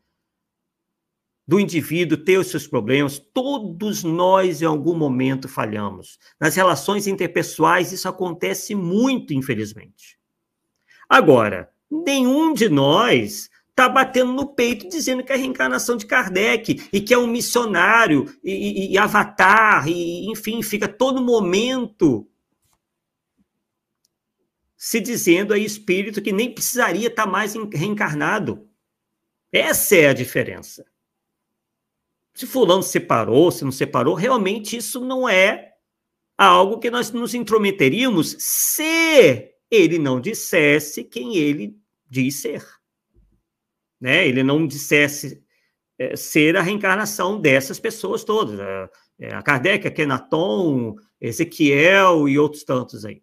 do indivíduo ter os seus problemas. Todos nós, em algum momento, falhamos. Nas relações interpessoais, isso acontece muito, infelizmente. Agora, nenhum de nós está batendo no peito dizendo que é a reencarnação de Kardec e que é um missionário e avatar, e enfim, fica todo momento se dizendo aí espírito que nem precisaria estar mais reencarnado. Essa é a diferença. Se fulano separou, se não separou, realmente isso não é algo que nós nos intrometeríamos se ele não dissesse quem ele diz ser. Né? Ele não dissesse ser a reencarnação dessas pessoas todas. A Kardec, a Kenaton, Ezequiel e outros tantos aí.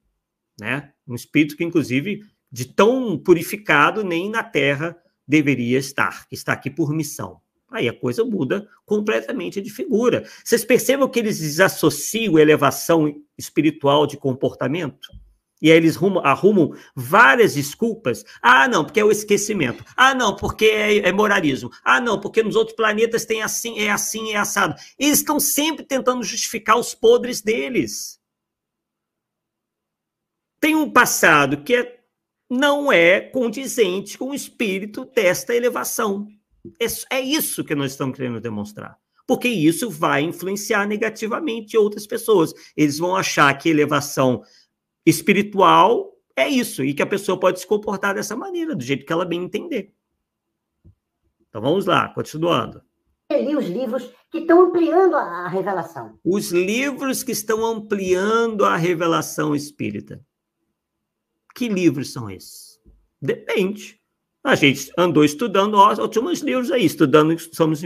Né? Um espírito que, inclusive, de tão purificado, nem na Terra deveria estar, que está aqui por missão. Aí a coisa muda completamente de figura. Vocês percebam que eles desassociam elevação espiritual de comportamento? E aí eles arrumam várias desculpas. Ah, não, porque é o esquecimento. Ah, não, porque é moralismo. Ah, não, porque nos outros planetas tem assim, é assado. Eles estão sempre tentando justificar os podres deles. Tem um passado que não é condizente com o espírito desta elevação. É isso que nós estamos querendo demonstrar. Porque isso vai influenciar negativamente outras pessoas. Eles vão achar que elevação espiritual é isso, e que a pessoa pode se comportar dessa maneira, do jeito que ela bem entender. Então vamos lá, continuando. Eu li os livros que estão ampliando a revelação. Os livros que estão ampliando a revelação espírita. Que livros são esses? Depende. A gente andou estudando, tinha uns livros aí, estamos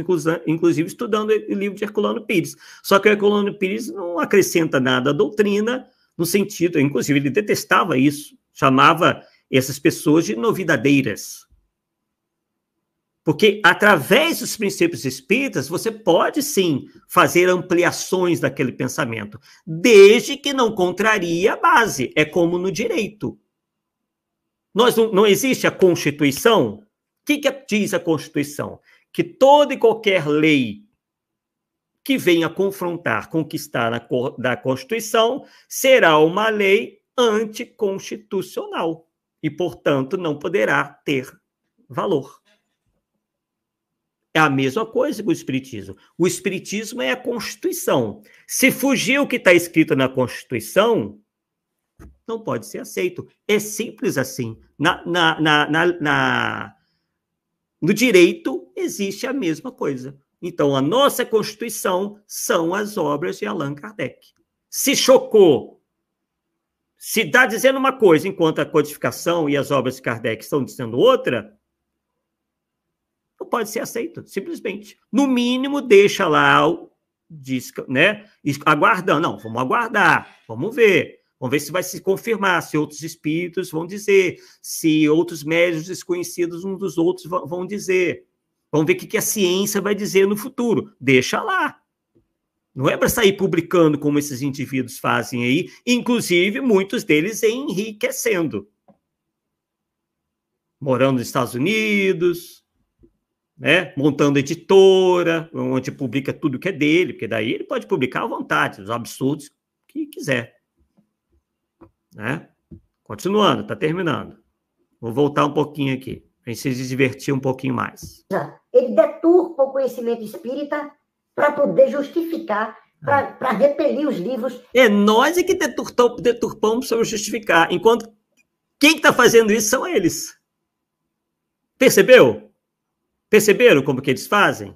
inclusive estudando o livro de Herculano Pires. Só que o Herculano Pires não acrescenta nada à doutrina, no sentido, inclusive ele detestava isso, chamava essas pessoas de novidadeiras. Porque através dos princípios espíritas, você pode sim fazer ampliações daquele pensamento, desde que não contrarie a base, é como no direito. Não existe a Constituição? O que diz a Constituição? Que toda e qualquer lei que venha confrontar com o que está da Constituição será uma lei anticonstitucional e, portanto, não poderá ter valor. É a mesma coisa com o Espiritismo. O Espiritismo é a Constituição. Se fugir o que está escrito na Constituição, não pode ser aceito. É simples assim. No direito existe a mesma coisa. Então, a nossa Constituição são as obras de Allan Kardec. Se chocou, se está dizendo uma coisa, enquanto a codificação e as obras de Kardec estão dizendo outra, não pode ser aceito, simplesmente. No mínimo, deixa lá, né, aguardando. Não, vamos aguardar, vamos ver. Vamos ver se vai se confirmar, se outros espíritos vão dizer, se outros médiuns desconhecidos uns dos outros vão dizer. Vamos ver o que a ciência vai dizer no futuro. Deixa lá. Não é para sair publicando como esses indivíduos fazem aí, inclusive muitos deles enriquecendo. Morando nos Estados Unidos, né? Montando editora, onde publica tudo que é dele, porque daí ele pode publicar à vontade, os absurdos que quiser. Né? Continuando, está terminando. Vou voltar um pouquinho aqui, para a gente se divertir um pouquinho mais. Ele deturpa o conhecimento espírita para poder justificar, para repelir os livros. É nós que deturpamos para justificar, enquanto quem está fazendo isso são eles. Percebeu? Perceberam como que eles fazem?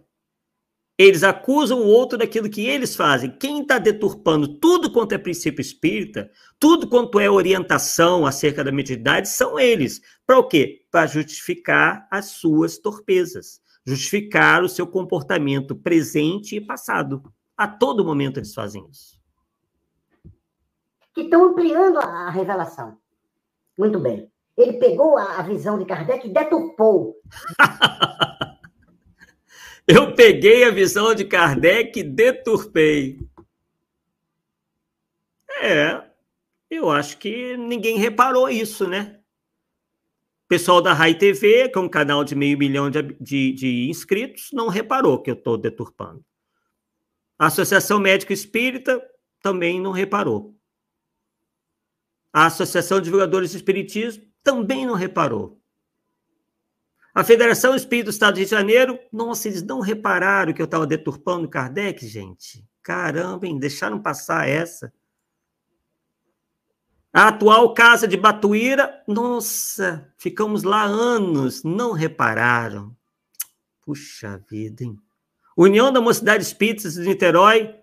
Eles acusam o outro daquilo que eles fazem. Quem está deturpando tudo quanto é princípio espírita, tudo quanto é orientação acerca da mediunidade, são eles. Para o quê? Para justificar as suas torpezas, justificar o seu comportamento presente e passado. A todo momento eles fazem isso. Que estão ampliando a revelação. Muito bem. Ele pegou a visão de Kardec e deturpou. Eu peguei a visão de Kardec e deturpei. Eu acho que ninguém reparou isso, né? O pessoal da Rai TV, que é um canal de 500 mil de inscritos, não reparou que eu estou deturpando. A Associação Médico Espírita também não reparou. A Associação de Divulgadores do Espiritismo também não reparou. A Federação Espírita do Estado do Rio de Janeiro, nossa, eles não repararam que eu estava deturpando Kardec, gente. Caramba, hein? Deixaram passar essa. A atual Casa de Batuíra, nossa, ficamos lá anos, não repararam. Puxa vida, hein? União da Mocidade Espírita de Niterói,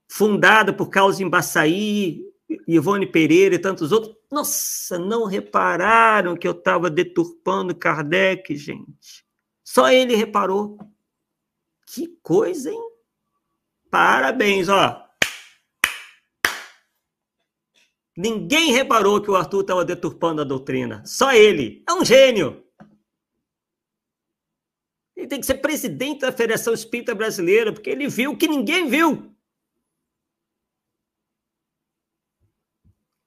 fundada por Carlos Embaçaí, Ivone Pereira e tantos outros, nossa, não repararam que eu estava deturpando Kardec, gente. Só ele reparou. Que coisa, hein? Parabéns, ó. Ninguém reparou que o Arthur estava deturpando a doutrina. Só ele. É um gênio. Ele tem que ser presidente da Federação Espírita Brasileira, porque ele viu o que ninguém viu.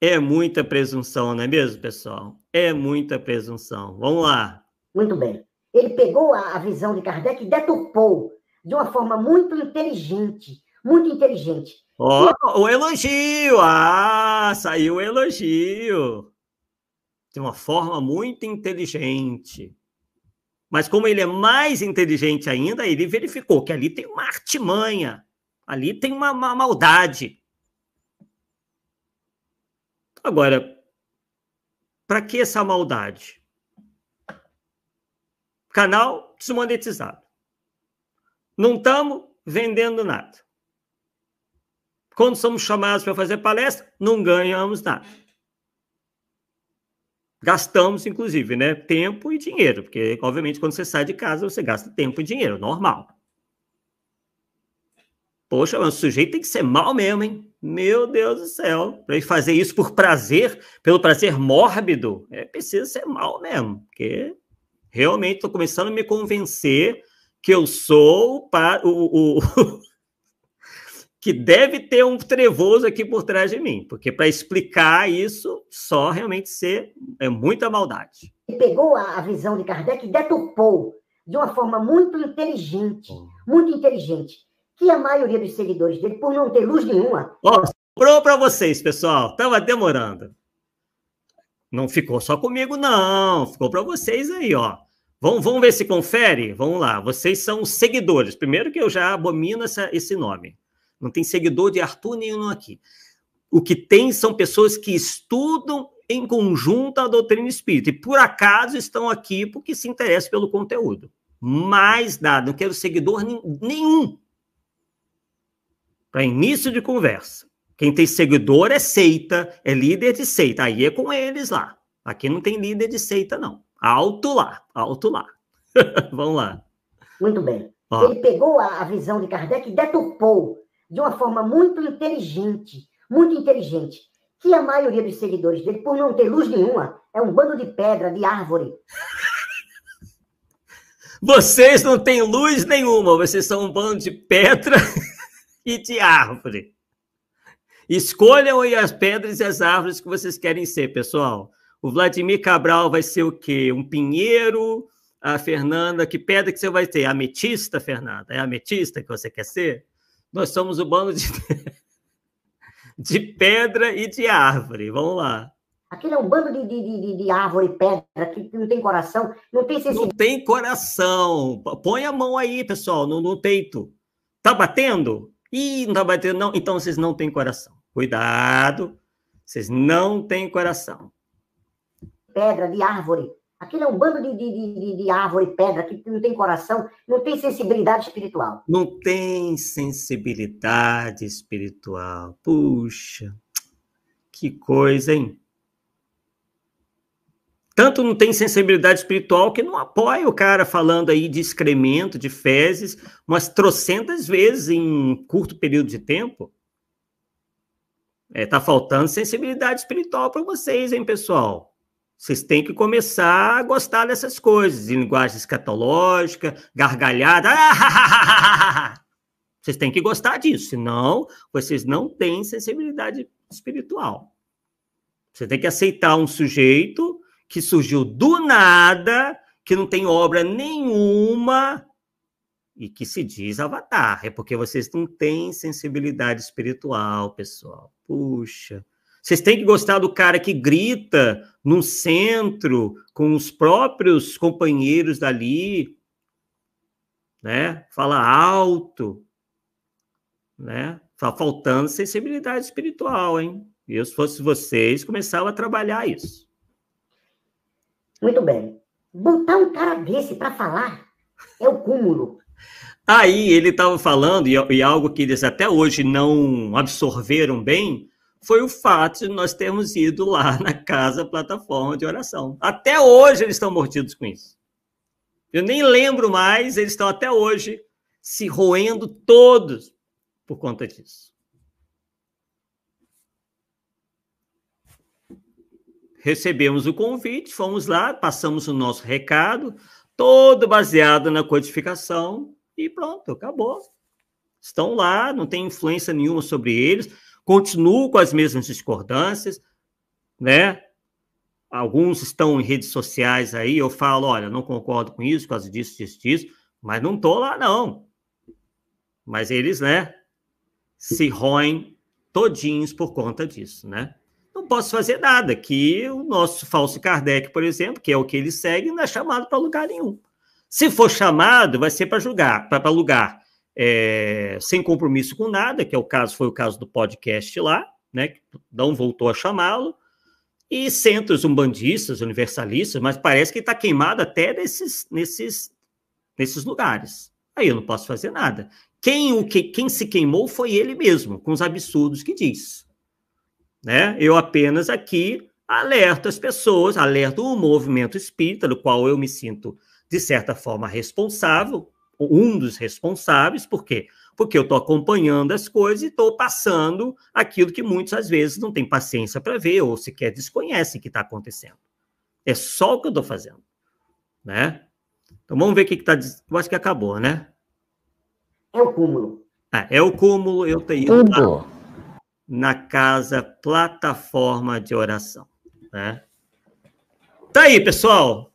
É muita presunção, não é mesmo, pessoal? É muita presunção. Vamos lá. Muito bem. Ele pegou a visão de Kardec e deturpou de uma forma muito inteligente. Muito inteligente. Ó, o elogio! Ah, saiu o elogio. De uma forma muito inteligente. Mas como ele é mais inteligente ainda, ele verificou que ali tem uma artimanha, ali tem uma maldade. Agora, para que essa maldade? Canal desmonetizado. Não estamos vendendo nada. Quando somos chamados para fazer palestra, não ganhamos nada. Gastamos, inclusive, né? Tempo e dinheiro, porque, obviamente, quando você sai de casa, você gasta tempo e dinheiro, normal. Poxa, o sujeito tem que ser mal mesmo, hein? Meu Deus do céu. Para ele fazer isso por prazer, pelo prazer mórbido, precisa ser mal mesmo, porque realmente estou começando a me convencer que eu sou o que deve ter um trevoso aqui por trás de mim, porque para explicar isso, só realmente muita maldade. Ele pegou a visão de Kardec e deturpou de uma forma muito inteligente, que a maioria dos seguidores dele, por não ter luz nenhuma... Sobrou para vocês, pessoal, estava demorando. Não ficou só comigo, não, ficou para vocês aí, ó. Vamos ver se confere? Vamos lá, vocês são os seguidores. Primeiro que eu já abomino esse nome. Não tem seguidor de Arthur nenhum aqui. O que tem são pessoas que estudam em conjunto a doutrina espírita. E, por acaso, estão aqui porque se interessam pelo conteúdo. Mais nada. Não quero seguidor nenhum. Para início de conversa. Quem tem seguidor é seita, é líder de seita. Aí é com eles lá. Aqui não tem líder de seita, não. Alto lá. Vamos lá. Muito bem. Ele pegou a visão de Kardec e deturpou de uma forma muito inteligente, que a maioria dos seguidores dele, por não ter luz nenhuma, é um bando de pedra, de árvore. Vocês não têm luz nenhuma, vocês são um bando de pedra e de árvore. Escolham aí as pedras e as árvores que vocês querem ser, pessoal. O Vladimir Cabral vai ser o quê? Um pinheiro? A Fernanda, que pedra que você vai ter? Ametista, Fernanda? É a ametista que você quer ser? Nós somos o bando de pedra e de árvore. Vamos lá. Aquilo é um bando de árvore e pedra que não tem coração, não tem sensibilidade. Não tem coração. Põe a mão aí, pessoal, no peito. Tá batendo? Ih, não tá batendo, não. Então vocês não têm coração. Cuidado. Vocês não têm coração. Pedra, de árvore. Aquilo é um bando de árvore e pedra que não tem coração, não tem sensibilidade espiritual. Não tem sensibilidade espiritual. Puxa, que coisa, hein? Tanto não tem sensibilidade espiritual que não apoia o cara falando aí de excremento, de fezes, umas trocentas vezes em um curto período de tempo. Tá faltando sensibilidade espiritual para vocês, hein, pessoal? Vocês têm que começar a gostar dessas coisas, de linguagem escatológica, gargalhada. Vocês têm que gostar disso, senão vocês não têm sensibilidade espiritual. Você tem que aceitar um sujeito que surgiu do nada, que não tem obra nenhuma e que se diz avatar. É porque vocês não têm sensibilidade espiritual, pessoal. Puxa. Vocês têm que gostar do cara que grita num centro com os próprios companheiros dali, né? Fala alto, né? Tá faltando sensibilidade espiritual, hein? Eu, se fosse vocês, começava a trabalhar isso. Muito bem. Botar um cara desse para falar é o cúmulo. Aí ele estava falando, e algo que eles até hoje não absorveram bem, foi o fato de nós termos ido lá na casa plataforma de oração. Até hoje eles estão mordidos com isso. Eu nem lembro mais, eles estão até hoje se roendo todos por conta disso. Recebemos o convite, fomos lá, passamos o nosso recado, todo baseado na codificação, e pronto, acabou. Estão lá, não tem influência nenhuma sobre eles, continuo com as mesmas discordâncias, né? Alguns estão em redes sociais aí, eu falo, olha, não concordo com isso, por causa disso, mas não estou lá, não. Mas eles, né, se roem todinhos por conta disso, né? Não posso fazer nada, que o nosso falso Kardec, por exemplo, que é o que ele segue, não é chamado para lugar nenhum. Se for chamado, vai ser para lugar sem compromisso com nada, que foi o caso do podcast lá, né? Que não voltou a chamá-lo, e centros umbandistas, universalistas, mas parece que está queimado até nesses lugares. Aí eu não posso fazer nada. Quem se queimou foi ele mesmo, com os absurdos que diz. Né? Eu apenas aqui alerto as pessoas, alerto o movimento espírita, do qual eu me sinto, de certa forma, responsável, um dos responsáveis. Por quê? Porque eu estou acompanhando as coisas e estou passando aquilo que muitos, às vezes, não têm paciência para ver ou sequer desconhecem que está acontecendo. É só o que eu estou fazendo. Né? Então, vamos ver o que está... Eu acho que acabou, né? É o cúmulo. É o cúmulo, eu tenho ido na casa plataforma de oração. Né? Tá aí, pessoal.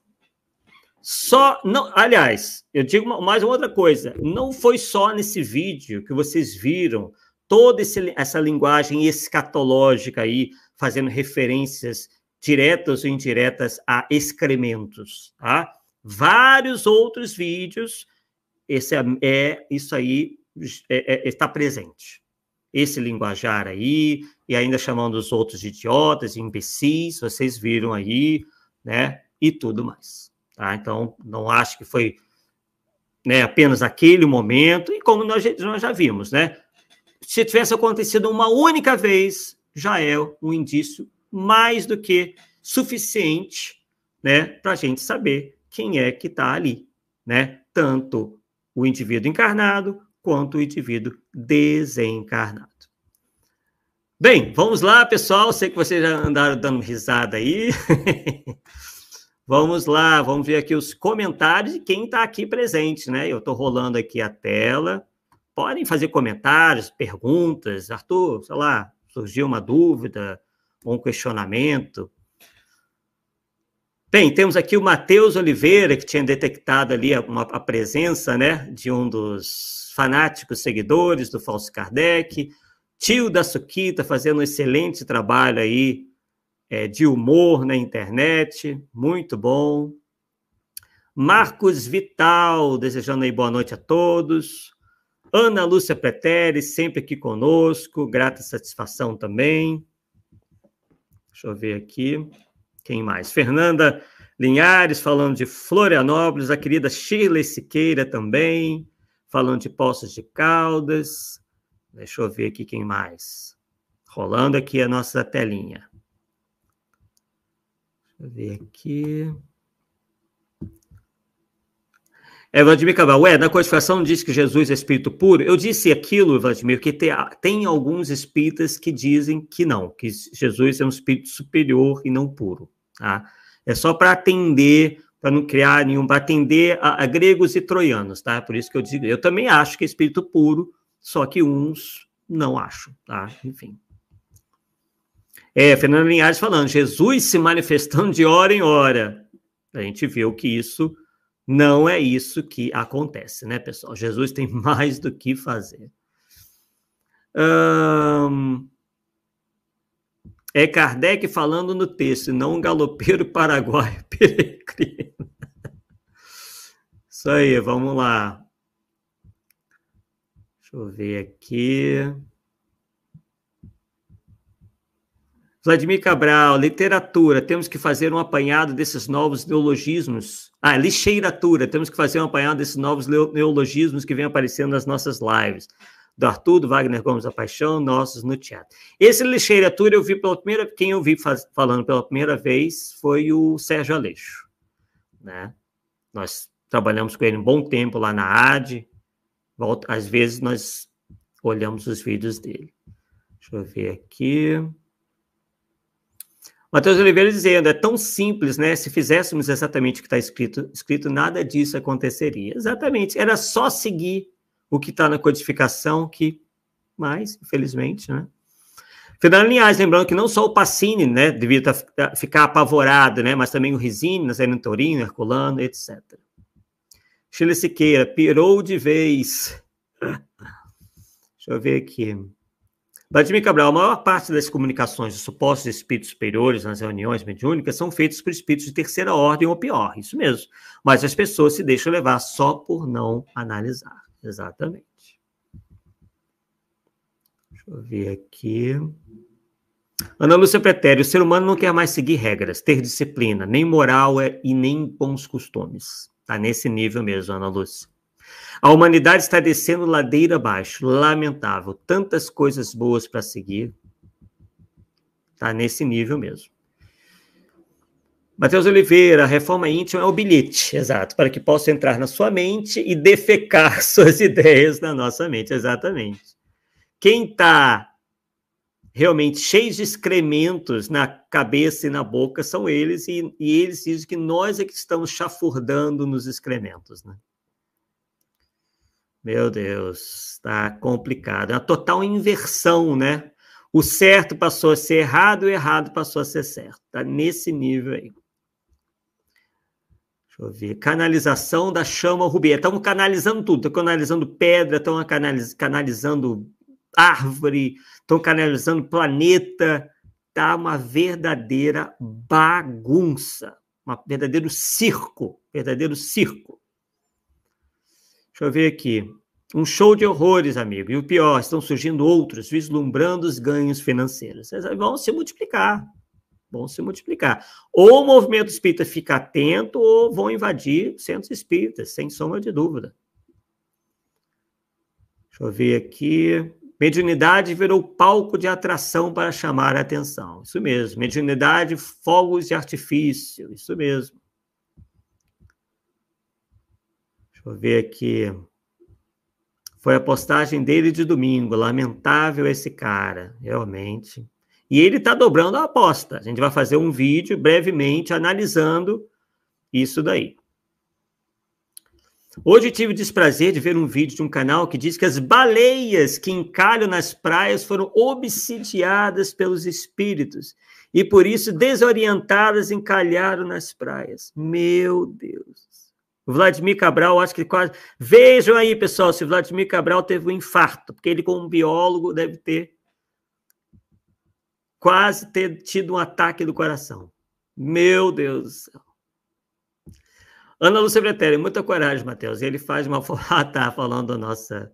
Aliás, eu digo mais uma outra coisa. Não foi só nesse vídeo que vocês viram toda essa linguagem escatológica aí, fazendo referências diretas ou indiretas a excrementos. Tá? Vários outros vídeos, isso aí está presente. Esse linguajar aí, e ainda chamando os outros de idiotas, de imbecis, vocês viram aí, né? E tudo mais. Tá? Então, não acho que foi, né, apenas aquele momento, e como nós já vimos, né? Se tivesse acontecido uma única vez, já é um indício mais do que suficiente, né, para a gente saber quem é que está ali, né? Tanto o indivíduo encarnado quanto o indivíduo desencarnado. Bem, vamos lá, pessoal. Sei que vocês já andaram dando risada aí. Vamos lá, vamos ver aqui os comentários de quem está aqui presente, né? Eu estou rolando aqui a tela. Podem fazer comentários, perguntas. Arthur, sei lá, surgiu uma dúvida, um questionamento. Bem, temos aqui o Matheus Oliveira, que tinha detectado ali a presença, né, de um dos fanáticos seguidores do falso Kardec. Tio da Suquita fazendo um excelente trabalho aí de humor na internet, muito bom. Marcos Vital, desejando aí boa noite a todos. Ana Lúcia Preteri, sempre aqui conosco, grata satisfação também. Deixa eu ver aqui. Quem mais? Fernanda Linhares, falando de Florianópolis, a querida Shirley Siqueira também, falando de Poços de Caldas. Deixa eu ver aqui quem mais. Rolando aqui a nossa telinha. Deixa eu ver aqui. Vladimir Cabral, na codificação diz que Jesus é espírito puro? Eu disse aquilo, Vladimir, que tem alguns espíritas que dizem que não, que Jesus é um espírito superior e não puro. Tá? É só para atender, para não criar nenhum, para atender a gregos e troianos, tá? Por isso que eu digo, eu também acho que é espírito puro, só que uns não acham, tá? Enfim. Fernando Linhares falando, Jesus se manifestando de hora em hora. A gente viu que isso não é isso que acontece, né, pessoal? Jesus tem mais do que fazer. É Kardec falando no texto, não um galopeiro paraguaio peregrino. Isso aí, vamos lá. Deixa eu ver aqui. Vladimir Cabral, literatura, temos que fazer um apanhado desses novos neologismos. Lixeiratura, temos que fazer um apanhado desses novos neologismos que vêm aparecendo nas nossas lives. Do Arthur, do Wagner Gomes da Paixão, nossos no teatro. Esse lixeiratura eu vi quem eu vi falando pela primeira vez foi o Sérgio Aleixo. Né? Nós trabalhamos com ele um bom tempo lá na AD. Às vezes nós olhamos os vídeos dele. Deixa eu ver aqui. Matheus Oliveira dizendo, é tão simples, né? Se fizéssemos exatamente o que está escrito, nada disso aconteceria. Exatamente, era só seguir o que está na codificação, mas, infelizmente, né? Fernando Linhares, lembrando que não só o Pacini, né, devia ficar apavorado, né, mas também o Rizzini, Nazareno Torino, Herculano, etc. Sheila Siqueira, pirou de vez. Deixa eu ver aqui. Vladimir Cabral, a maior parte das comunicações de supostos espíritos superiores nas reuniões mediúnicas são feitas por espíritos de terceira ordem ou pior, isso mesmo. Mas as pessoas se deixam levar só por não analisar. Exatamente. Deixa eu ver aqui. Ana Lúcia Pretério, o ser humano não quer mais seguir regras, ter disciplina, nem moral e nem bons costumes. Está nesse nível mesmo, Ana Lúcia. A humanidade está descendo ladeira abaixo, lamentável. Tantas coisas boas para seguir. Está nesse nível mesmo. Matheus Oliveira, a reforma íntima é o bilhete, exato, para que possa entrar na sua mente e defecar suas ideias na nossa mente, exatamente. Quem está realmente cheios de excrementos na cabeça e na boca são eles, e eles dizem que nós é que estamos chafurdando nos excrementos, né? Meu Deus, está complicado. É uma total inversão, né? O certo passou a ser errado e o errado passou a ser certo. Está nesse nível aí. Deixa eu ver. Canalização da chama rubi. Estamos canalizando tudo. Estão canalizando pedra, estão canalizando árvore, estão canalizando planeta. Está uma verdadeira bagunça. Um verdadeiro circo. Verdadeiro circo. Deixa eu ver aqui. Um show de horrores, amigo. E o pior, estão surgindo outros, vislumbrando os ganhos financeiros. Eles vão se multiplicar. Vão se multiplicar. Ou o movimento espírita fica atento, ou vão invadir centros espíritas, sem sombra de dúvida. Deixa eu ver aqui. Mediunidade virou palco de atração para chamar a atenção. Isso mesmo. Mediunidade, fogos de artifício. Isso mesmo. Deixa eu ver aqui. Foi a postagem dele de domingo. Lamentável esse cara, realmente. E ele está dobrando a aposta. A gente vai fazer um vídeo brevemente analisando isso daí. Hoje tive o desprazer de ver um vídeo de um canal que diz que as baleias que encalham nas praias foram obsidiadas pelos espíritos e por isso desorientadas encalharam nas praias. Meu Deus. O Vladimir Cabral, acho que quase... Vejam aí, pessoal, se o Vladimir Cabral teve um infarto, porque ele, como biólogo, deve ter quase tido um ataque do coração. Meu Deus do céu. Ana Lúcia Bretelli, muita coragem, Matheus. Ele faz uma... Ah, tá, falando a nossa...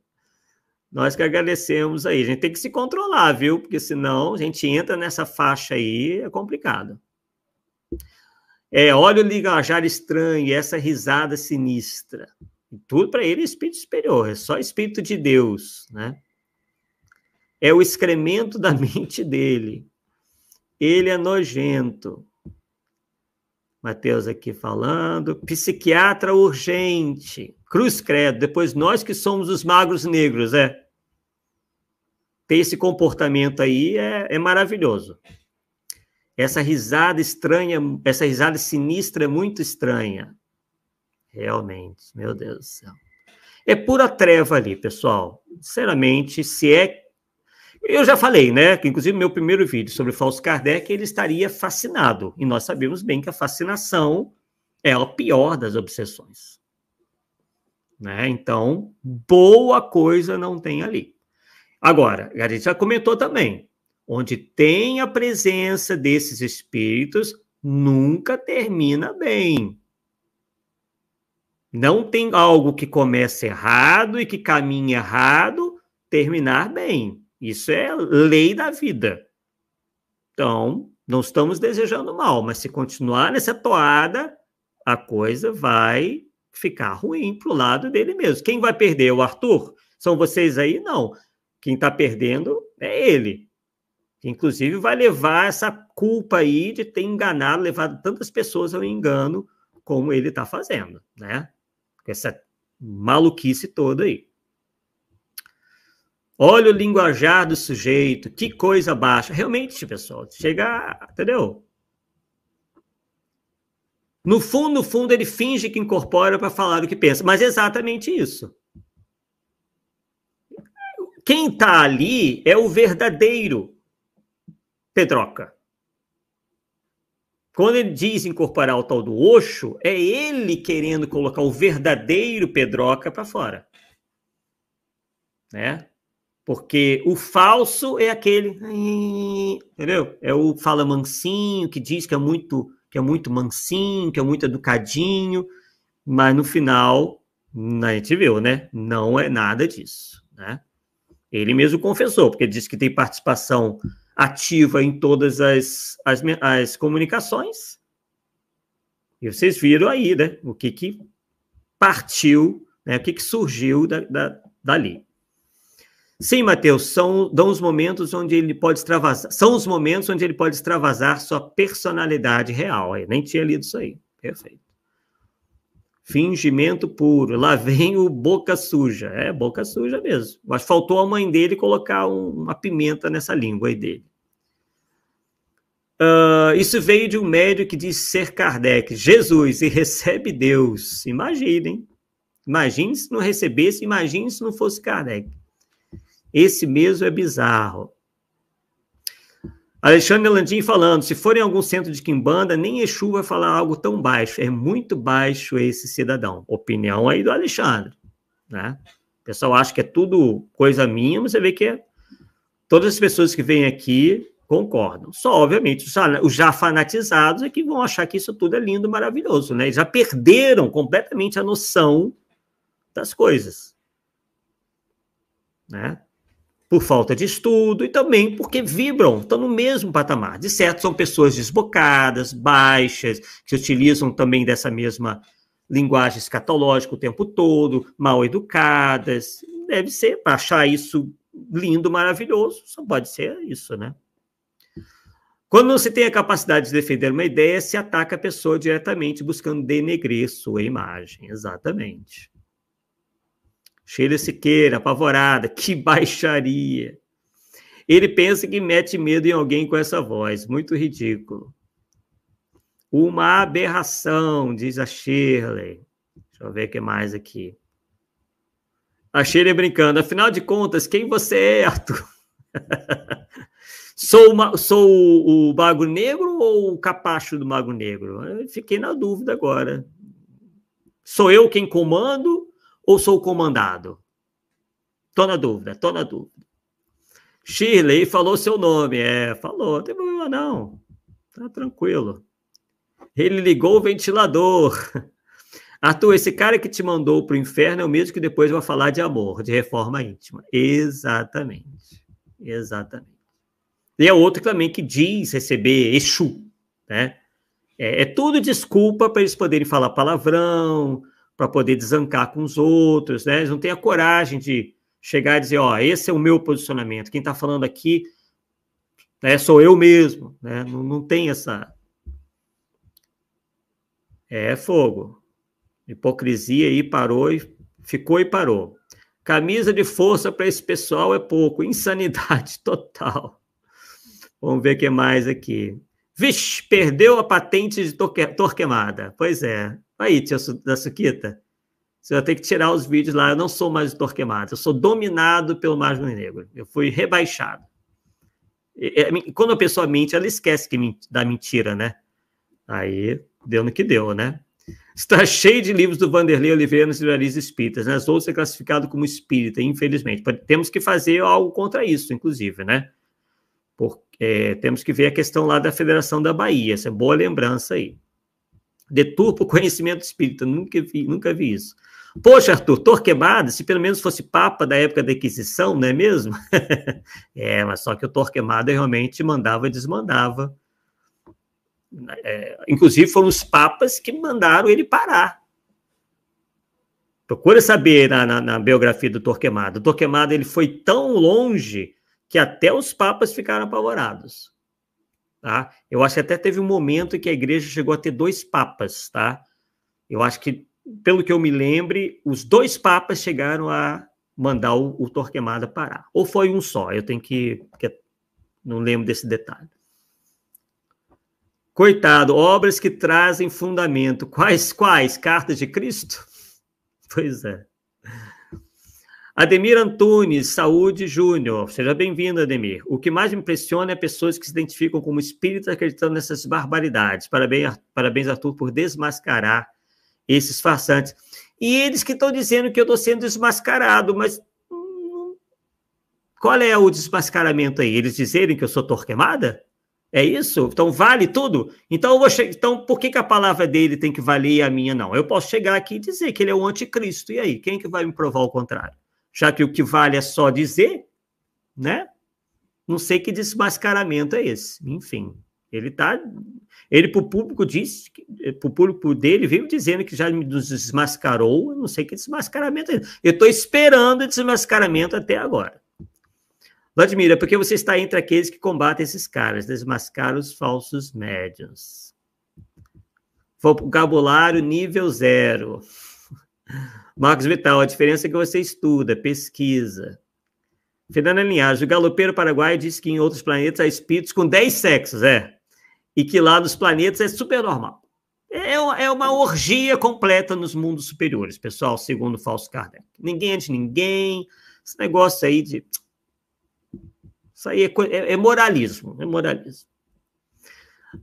Nós que agradecemos aí. A gente tem que se controlar, viu? Porque senão a gente entra nessa faixa aí, é complicado. Olha o linguajar estranho, essa risada sinistra. E tudo para ele é espírito superior, é só espírito de Deus, né? É o excremento da mente dele. Ele é nojento. Mateus aqui falando. Psiquiatra urgente. Cruz credo. Depois nós que somos os magros negros, ter esse comportamento aí é maravilhoso. Essa risada estranha, essa risada sinistra é muito estranha. Realmente, meu Deus do céu. É pura treva ali, pessoal. Sinceramente, se é... Eu já falei, né? Que inclusive no meu primeiro vídeo sobre Falso Kardec, ele estaria fascinado. E nós sabemos bem que a fascinação é a pior das obsessões. Né? Então, boa coisa não tem ali. Agora, a gente já comentou também, onde tem a presença desses espíritos, nunca termina bem. Não tem algo que comece errado e que caminhe errado, terminar bem. Isso é lei da vida. Então, não estamos desejando mal, mas se continuar nessa toada, a coisa vai ficar ruim para o lado dele mesmo. Quem vai perder? O Arthur? São vocês aí? Não. Quem está perdendo é ele. Inclusive, vai levar essa culpa aí de ter enganado, levado tantas pessoas ao engano, como ele está fazendo, né? Com essa maluquice toda aí. Olha o linguajar do sujeito, que coisa baixa. Realmente, pessoal, chega, entendeu? No fundo, ele finge que incorpora para falar o que pensa, mas é exatamente isso. Quem está ali é o verdadeiro. Pedroca. Quando ele diz incorporar o tal do Osho, é ele querendo colocar o verdadeiro Pedroca para fora. Né? Porque o falso é aquele, entendeu? É o fala mansinho, que diz que é muito mansinho, que é muito educadinho, mas no final, a gente viu, né? Não é nada disso, né? Ele mesmo confessou, porque disse que tem participação ativa em todas as comunicações. E vocês viram aí, né? O que partiu, né? O que surgiu dali. Sim, Mateus, são os momentos onde ele pode extravasar. São os momentos onde ele pode extravasar sua personalidade real. Eu nem tinha lido isso aí. Perfeito. Fingimento puro. Lá vem o boca suja. É, boca suja mesmo. Mas faltou a mãe dele colocar uma pimenta nessa língua aí dele. Isso veio de um médium que diz ser Kardec. Jesus, e recebe Deus. Imaginem. Imagine se não recebesse, imagine se não fosse Kardec. Esse mesmo é bizarro. Alexandre Landim falando, se for em algum centro de quimbanda, nem Exu vai falar algo tão baixo. É muito baixo esse cidadão. Opinião aí do Alexandre. Né? O pessoal acha que é tudo coisa minha, mas você vê que todas as pessoas que vêm aqui concordam. Só, obviamente, os já fanatizados é que vão achar que isso tudo é lindo, maravilhoso. Né? Eles já perderam completamente a noção das coisas. Né? Por falta de estudo e também porque vibram, estão no mesmo patamar. De certo, são pessoas desbocadas, baixas, que utilizam também dessa mesma linguagem escatológica o tempo todo, mal educadas. Deve ser, para achar isso lindo, maravilhoso, só pode ser isso, né? Quando não se tem a capacidade de defender uma ideia, se ataca a pessoa diretamente, buscando denegrir sua imagem. Exatamente. Sheila Siqueira, apavorada, que baixaria. Ele pensa que mete medo em alguém com essa voz, muito ridículo. Uma aberração, diz a Shirley. Deixa eu ver o que mais aqui. A Shirley brincando, afinal de contas, quem você é, Arthur? Sou o Mago Negro ou o capacho do Mago Negro? Eu fiquei na dúvida agora. Sou eu quem comando ou sou comandado? Tô na dúvida. Shirley falou seu nome. Falou. Não tem problema não. Tá tranquilo. Ele ligou o ventilador. Arthur, esse cara que te mandou pro inferno é o mesmo que depois vai falar de amor, de reforma íntima. Exatamente. E é outro também que diz receber Exu, né? É tudo desculpa para eles poderem falar palavrão, para poder desancar com os outros, né? Eles não têm a coragem de chegar e dizer, esse é o meu posicionamento, quem está falando aqui sou eu mesmo, né? Não tem essa... fogo. Hipocrisia aí ficou e parou. Camisa de força para esse pessoal é pouco, insanidade total. Vamos ver o que mais aqui. Vixe, perdeu a patente de Torquemada. Pois é. Aí, tia da Suquita, você vai ter que tirar os vídeos lá. Eu não sou mais o Torquemada, eu sou dominado pelo Mago Negro. Eu fui rebaixado. Quando a pessoa mente, ela esquece da mentira, né? Aí, deu no que deu, né? Está cheio de livros do Vanderlei Oliveira nas livrarias espíritas, né? As outras é classificado como espírita, infelizmente. Temos que fazer algo contra isso, inclusive, né? Temos que ver a questão lá da Federação da Bahia. Essa é boa lembrança aí. Deturpa o conhecimento espírita, nunca vi isso. Poxa, Arthur, Torquemada, se pelo menos fosse papa da época da Inquisição, não é mesmo? Mas só que o Torquemada realmente mandava e desmandava. Inclusive foram os papas que mandaram ele parar. Procura saber na biografia do Torquemada. O Torquemada ele foi tão longe que até os papas ficaram apavorados. Tá? Eu acho que até teve um momento em que a igreja chegou a ter 2 papas. Tá? Eu acho que, pelo que eu me lembre, os 2 papas chegaram a mandar o Torquemada parar. Ou foi um só? Eu tenho que não lembro desse detalhe. Coitado, obras que trazem fundamento. Quais? Cartas de Cristo? Pois é. Ademir Antunes, Saúde Júnior. Seja bem-vindo, Ademir. O que mais me impressiona é pessoas que se identificam como espíritas acreditando nessas barbaridades. Parabéns, Arthur, por desmascarar esses farsantes. E eles que estão dizendo que eu estou sendo desmascarado, mas qual é o desmascaramento aí? Eles dizerem que eu sou Torquemada? É isso? Então vale tudo? Então, então por que a palavra dele tem que valer e a minha não? Eu posso chegar aqui e dizer que ele é o anticristo. E aí? Quem que vai me provar o contrário? Já que o que vale é só dizer, né? Não sei que desmascaramento é esse. Enfim, ele para o público disse, para o público dele veio dizendo que já me desmascarou. Eu não sei que desmascaramento é esse. Eu estou esperando o desmascaramento até agora. Vladimir, é porque você está entre aqueles que combatem esses caras, desmascaram os falsos médiuns. Vocabulário nível 0. Marcos Vital, a diferença é que você estuda, pesquisa. Fernanda Linhares, o galopeiro paraguaio diz que em outros planetas há espíritos com 10 sexos, e que lá nos planetas é super normal. É uma orgia completa nos mundos superiores, pessoal, segundo o falso Kardec. Ninguém é de ninguém, esse negócio aí de... Isso aí é moralismo, é moralismo.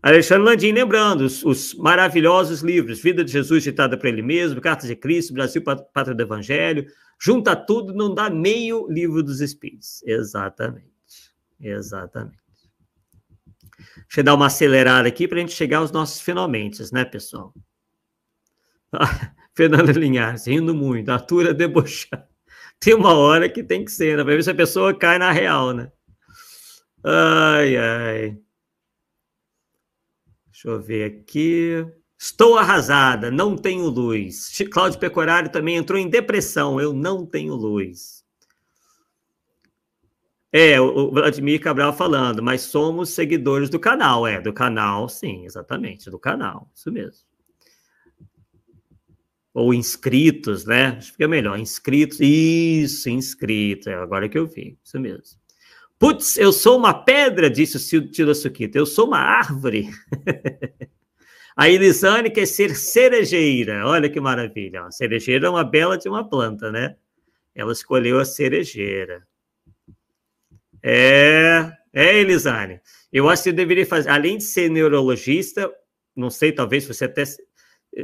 Alexandre Landim, lembrando, os maravilhosos livros, Vida de Jesus ditada para ele mesmo, Cartas de Cristo, Brasil, Pátria do Evangelho, junta tudo, não dá meio livro dos Espíritos. Exatamente, exatamente. Deixa eu dar uma acelerada aqui para a gente chegar aos nossos finalmente, né, pessoal? Fernanda Linhares, rindo muito, Arthur debochada. Tem uma hora que tem que ser, né? Para ver se a pessoa cai na real, né? Ai, ai. Deixa eu ver aqui. Estou arrasada, não tenho luz. Cláudio Pecoraro também entrou em depressão. Eu não tenho luz. O Vladimir Cabral falando, mas somos seguidores do canal. Do canal, sim, exatamente, do canal. Isso mesmo. Ou inscritos, né? Acho que fica melhor. Inscritos. Isso, inscritos. Agora que eu vi. Isso mesmo. Putz, eu sou uma pedra, disse o Tila Suquita. Eu sou uma árvore. A Elisane quer ser cerejeira. Olha que maravilha. A cerejeira é uma bela de uma planta, né? Ela escolheu a cerejeira. Elisane. Eu acho que eu deveria fazer, além de ser neurologista, não sei, talvez você até,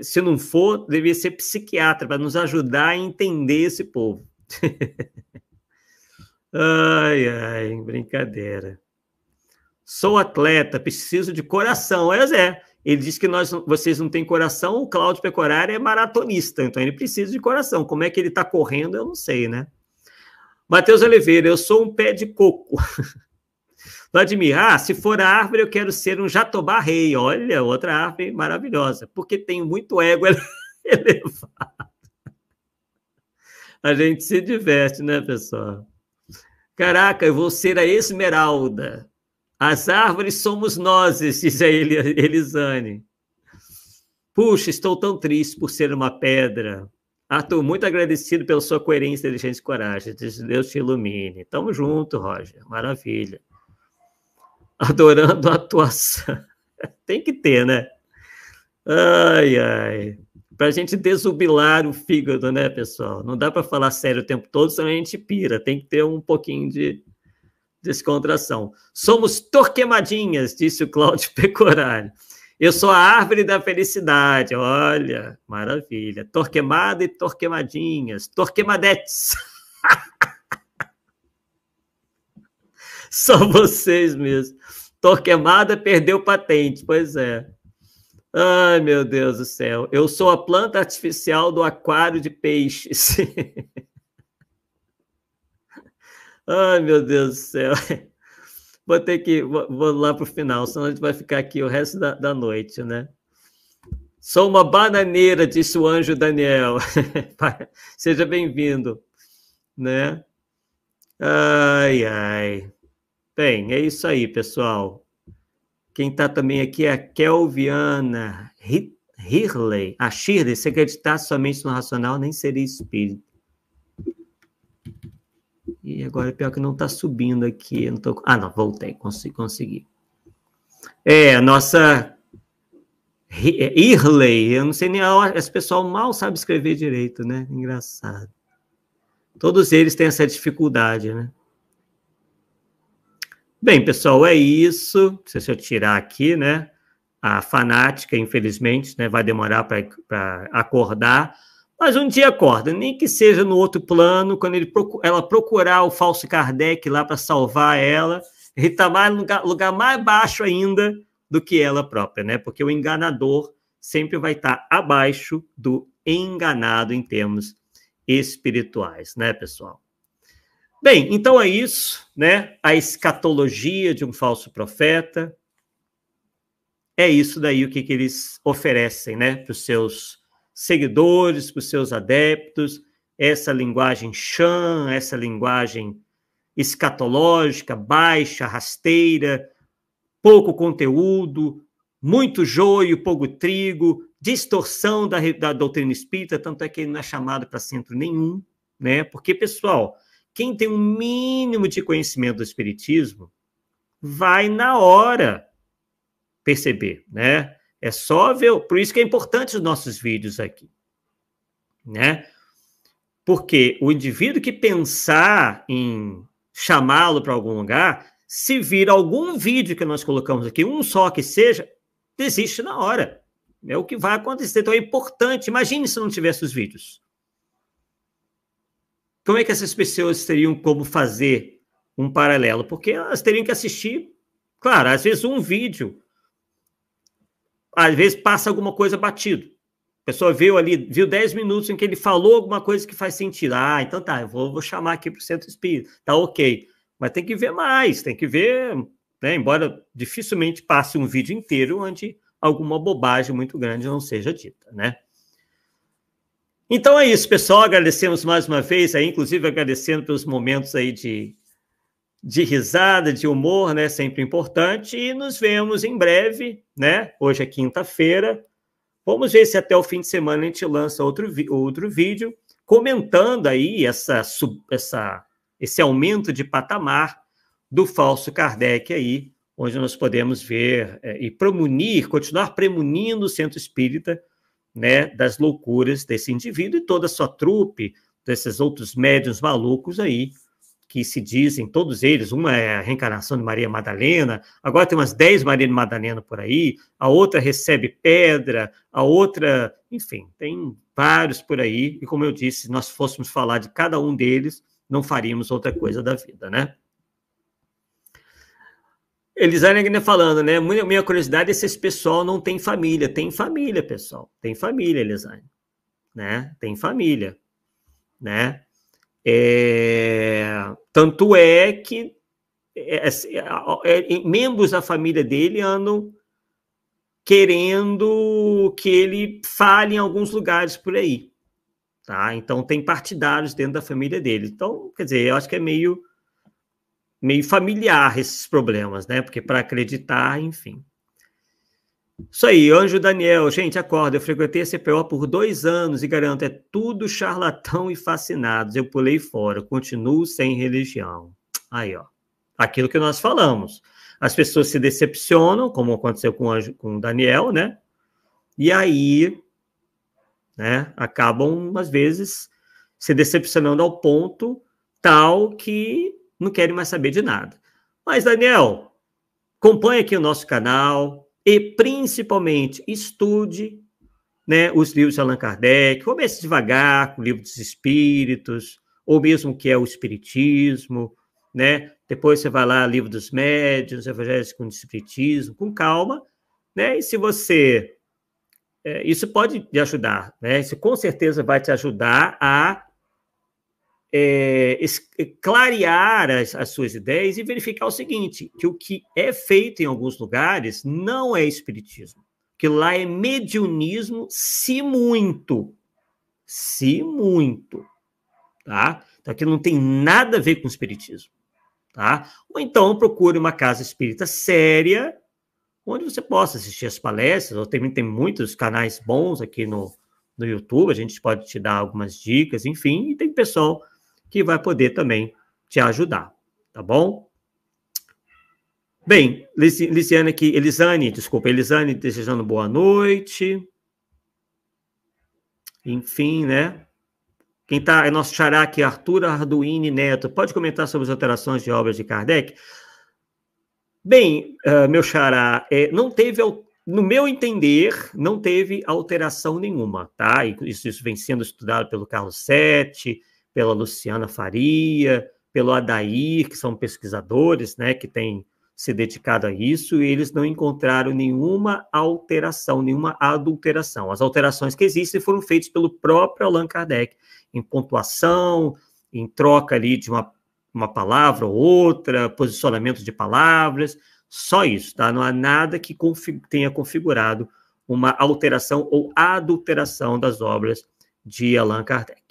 se não for, deveria ser psiquiatra, para nos ajudar a entender esse povo. Ai, ai, brincadeira. Sou atleta, preciso de coração. Ele diz que vocês não têm coração, o Cláudio Pecoraro é maratonista, então ele precisa de coração. Como é que ele está correndo, eu não sei, né? Matheus Oliveira, eu sou um pé de coco. Vladimir, se for a árvore, eu quero ser um jatobá rei. Olha, outra árvore maravilhosa, porque tenho muito ego elevado. A gente se diverte, né, pessoal? Caraca, eu vou ser a esmeralda. As árvores somos nós, diz a Elisane. Puxa, estou tão triste por ser uma pedra. Arthur, muito agradecido pela sua coerência, inteligência e coragem. Deus te ilumine. Tamo junto, Roger. Maravilha. Adorando a atuação. Tem que ter, né? Ai, ai. Pra gente desubilar o fígado, né, pessoal? Não dá para falar sério o tempo todo, senão a gente pira. Tem que ter um pouquinho de descontração. Somos torquemadinhas, disse o Cláudio Pecoraro. Eu sou a árvore da felicidade. Olha, maravilha. Torquemada e torquemadinhas. Torquemadetes. Só vocês mesmo. Torquemada perdeu patente. Pois é. Ai, meu Deus do céu. Eu sou a planta artificial do aquário de peixes. Ai, meu Deus do céu. Vou lá para o final, senão a gente vai ficar aqui o resto da noite, né? Sou uma bananeira, disse o anjo Daniel. Seja bem-vindo, né? Ai, ai. Bem, é isso aí, pessoal. Quem está também aqui é a Kelviana Hirley. A Shirley, se acreditasse somente no racional, nem seria espírito. E agora, pior que não está subindo aqui. Não voltei, consegui. A nossa Hirley, eu não sei nem, esse pessoal mal sabe escrever direito, né? Engraçado. Todos eles têm essa dificuldade, né? Bem, pessoal, é isso. Se eu tirar aqui, né? A fanática, infelizmente, né, vai demorar para acordar. Mas um dia acorda, nem que seja no outro plano, quando ela procurar o falso Kardec lá para salvar ela, ele está mais no lugar mais baixo ainda do que ela própria, né? Porque o enganador sempre vai estar abaixo do enganado em termos espirituais, né, pessoal? Bem, então é isso, né? A escatologia de um falso profeta. É isso daí o que eles oferecem, né, para os seus seguidores, para os seus adeptos, essa linguagem chã, essa linguagem escatológica, baixa, rasteira, pouco conteúdo, muito joio, pouco trigo, distorção da doutrina espírita, tanto é que ele não é chamado para centro nenhum, né? Porque, pessoal, quem tem um mínimo de conhecimento do espiritismo vai na hora perceber, né? É só ver, por isso que é importante os nossos vídeos aqui, né? Porque o indivíduo que pensar em chamá-lo para algum lugar, se vir algum vídeo que nós colocamos aqui, um só que seja, desiste na hora. É o que vai acontecer. Então é importante. Imagine se não tivesse os vídeos. Como é que essas pessoas teriam como fazer um paralelo? Porque elas teriam que assistir, claro, às vezes um vídeo, às vezes passa alguma coisa batido. A pessoa viu 10 minutos em que ele falou alguma coisa que faz sentido. Ah, então tá, eu vou chamar aqui para o centro espírita. Tá ok. Mas tem que ver mais, tem que ver, né, embora dificilmente passe um vídeo inteiro onde alguma bobagem muito grande não seja dita, né? Então é isso, pessoal. Agradecemos mais uma vez, aí, inclusive agradecendo pelos momentos aí de risada, de humor, né? Sempre importante. E nos vemos em breve, né? Hoje é quinta-feira. Vamos ver se até o fim de semana a gente lança outro vídeo comentando aí esse aumento de patamar do falso Kardec aí, onde nós podemos ver e continuar premunindo o centro espírita, né, das loucuras desse indivíduo e toda a sua trupe, desses outros médiuns malucos aí, que se dizem, todos eles, uma é a reencarnação de Maria Madalena, agora tem umas 10 Maria Madalena por aí, a outra recebe pedra, a outra, enfim, tem vários por aí, e como eu disse, se nós fôssemos falar de cada um deles, não faríamos outra coisa da vida, né? Elisane ainda falando, né? Minha curiosidade é se esse pessoal não tem família. Tem família, pessoal. Tem família, Elisane. Né? Tem família. Né? Tanto é que membros da família dele andam querendo que ele fale em alguns lugares por aí. Tá? Então, tem partidários dentro da família dele. Então, quer dizer, eu acho que é meio familiar esses problemas, né? Porque para acreditar, enfim. Isso aí, Anjo Daniel. Gente, acorda. Eu frequentei a CPO por 2 anos e garanto, é tudo charlatão e fascinados. Eu pulei fora. Continuo sem religião. Aí, ó. Aquilo que nós falamos. As pessoas se decepcionam, como aconteceu com o Daniel, né? E aí, né? Acabam, às vezes, se decepcionando ao ponto tal que não querem mais saber de nada. Mas, Daniel, acompanhe aqui o nosso canal e, principalmente, estude, né, os livros de Allan Kardec. Comece devagar com o Livro dos Espíritos, ou mesmo que é o Espiritismo, né? Depois você vai lá, Livro dos Médiuns, Evangelhos com o Espiritismo, com calma, né? E se você... isso pode te ajudar, né? Isso com certeza vai te ajudar a clarear as suas ideias e verificar o seguinte, que o que é feito em alguns lugares não é espiritismo, que lá é mediunismo, se muito, tá? Então aquilo não tem nada a ver com espiritismo, tá? Ou então procure uma casa espírita séria, onde você possa assistir as palestras, ou também tem muitos canais bons aqui no YouTube, a gente pode te dar algumas dicas, enfim, e tem pessoal que vai poder também te ajudar, tá bom? Bem, Elisane desejando boa noite. Enfim, né? Quem está é nosso xará aqui, Arthur Arduini Neto. Pode comentar sobre as alterações de obras de Kardec? Bem, meu xará, não teve, no meu entender, não teve alteração nenhuma, tá? Isso vem sendo estudado pelo Carlos Sete, pela Luciana Faria, pelo Adair, que são pesquisadores, né, que têm se dedicado a isso, e eles não encontraram nenhuma alteração, nenhuma adulteração. As alterações que existem foram feitas pelo próprio Allan Kardec, em pontuação, em troca ali de uma palavra ou outra, posicionamento de palavras, só isso, tá? Não há nada que tenha configurado uma alteração ou adulteração das obras de Allan Kardec.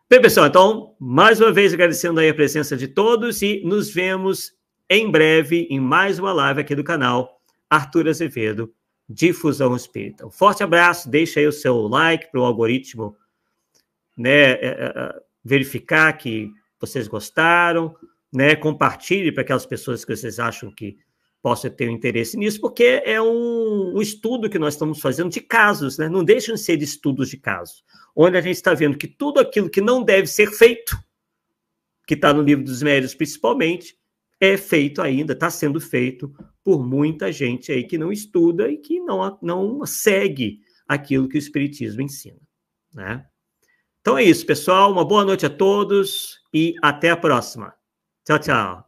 Bem, pessoal, então, mais uma vez agradecendo aí a presença de todos e nos vemos em breve em mais uma live aqui do canal Arthur Azevedo, Difusão Espírita. Um forte abraço, deixa aí o seu like para o algoritmo, né, verificar que vocês gostaram, né, compartilhe para aquelas pessoas que vocês acham que possam ter um interesse nisso, porque é um estudo que nós estamos fazendo de casos, né, não deixam de ser de estudos de casos, onde a gente está vendo que tudo aquilo que não deve ser feito, que está no Livro dos Médiuns principalmente, é feito ainda, está sendo feito por muita gente aí que não estuda e que não segue aquilo que o Espiritismo ensina, né? Então é isso, pessoal. Uma boa noite a todos e até a próxima. Tchau, tchau.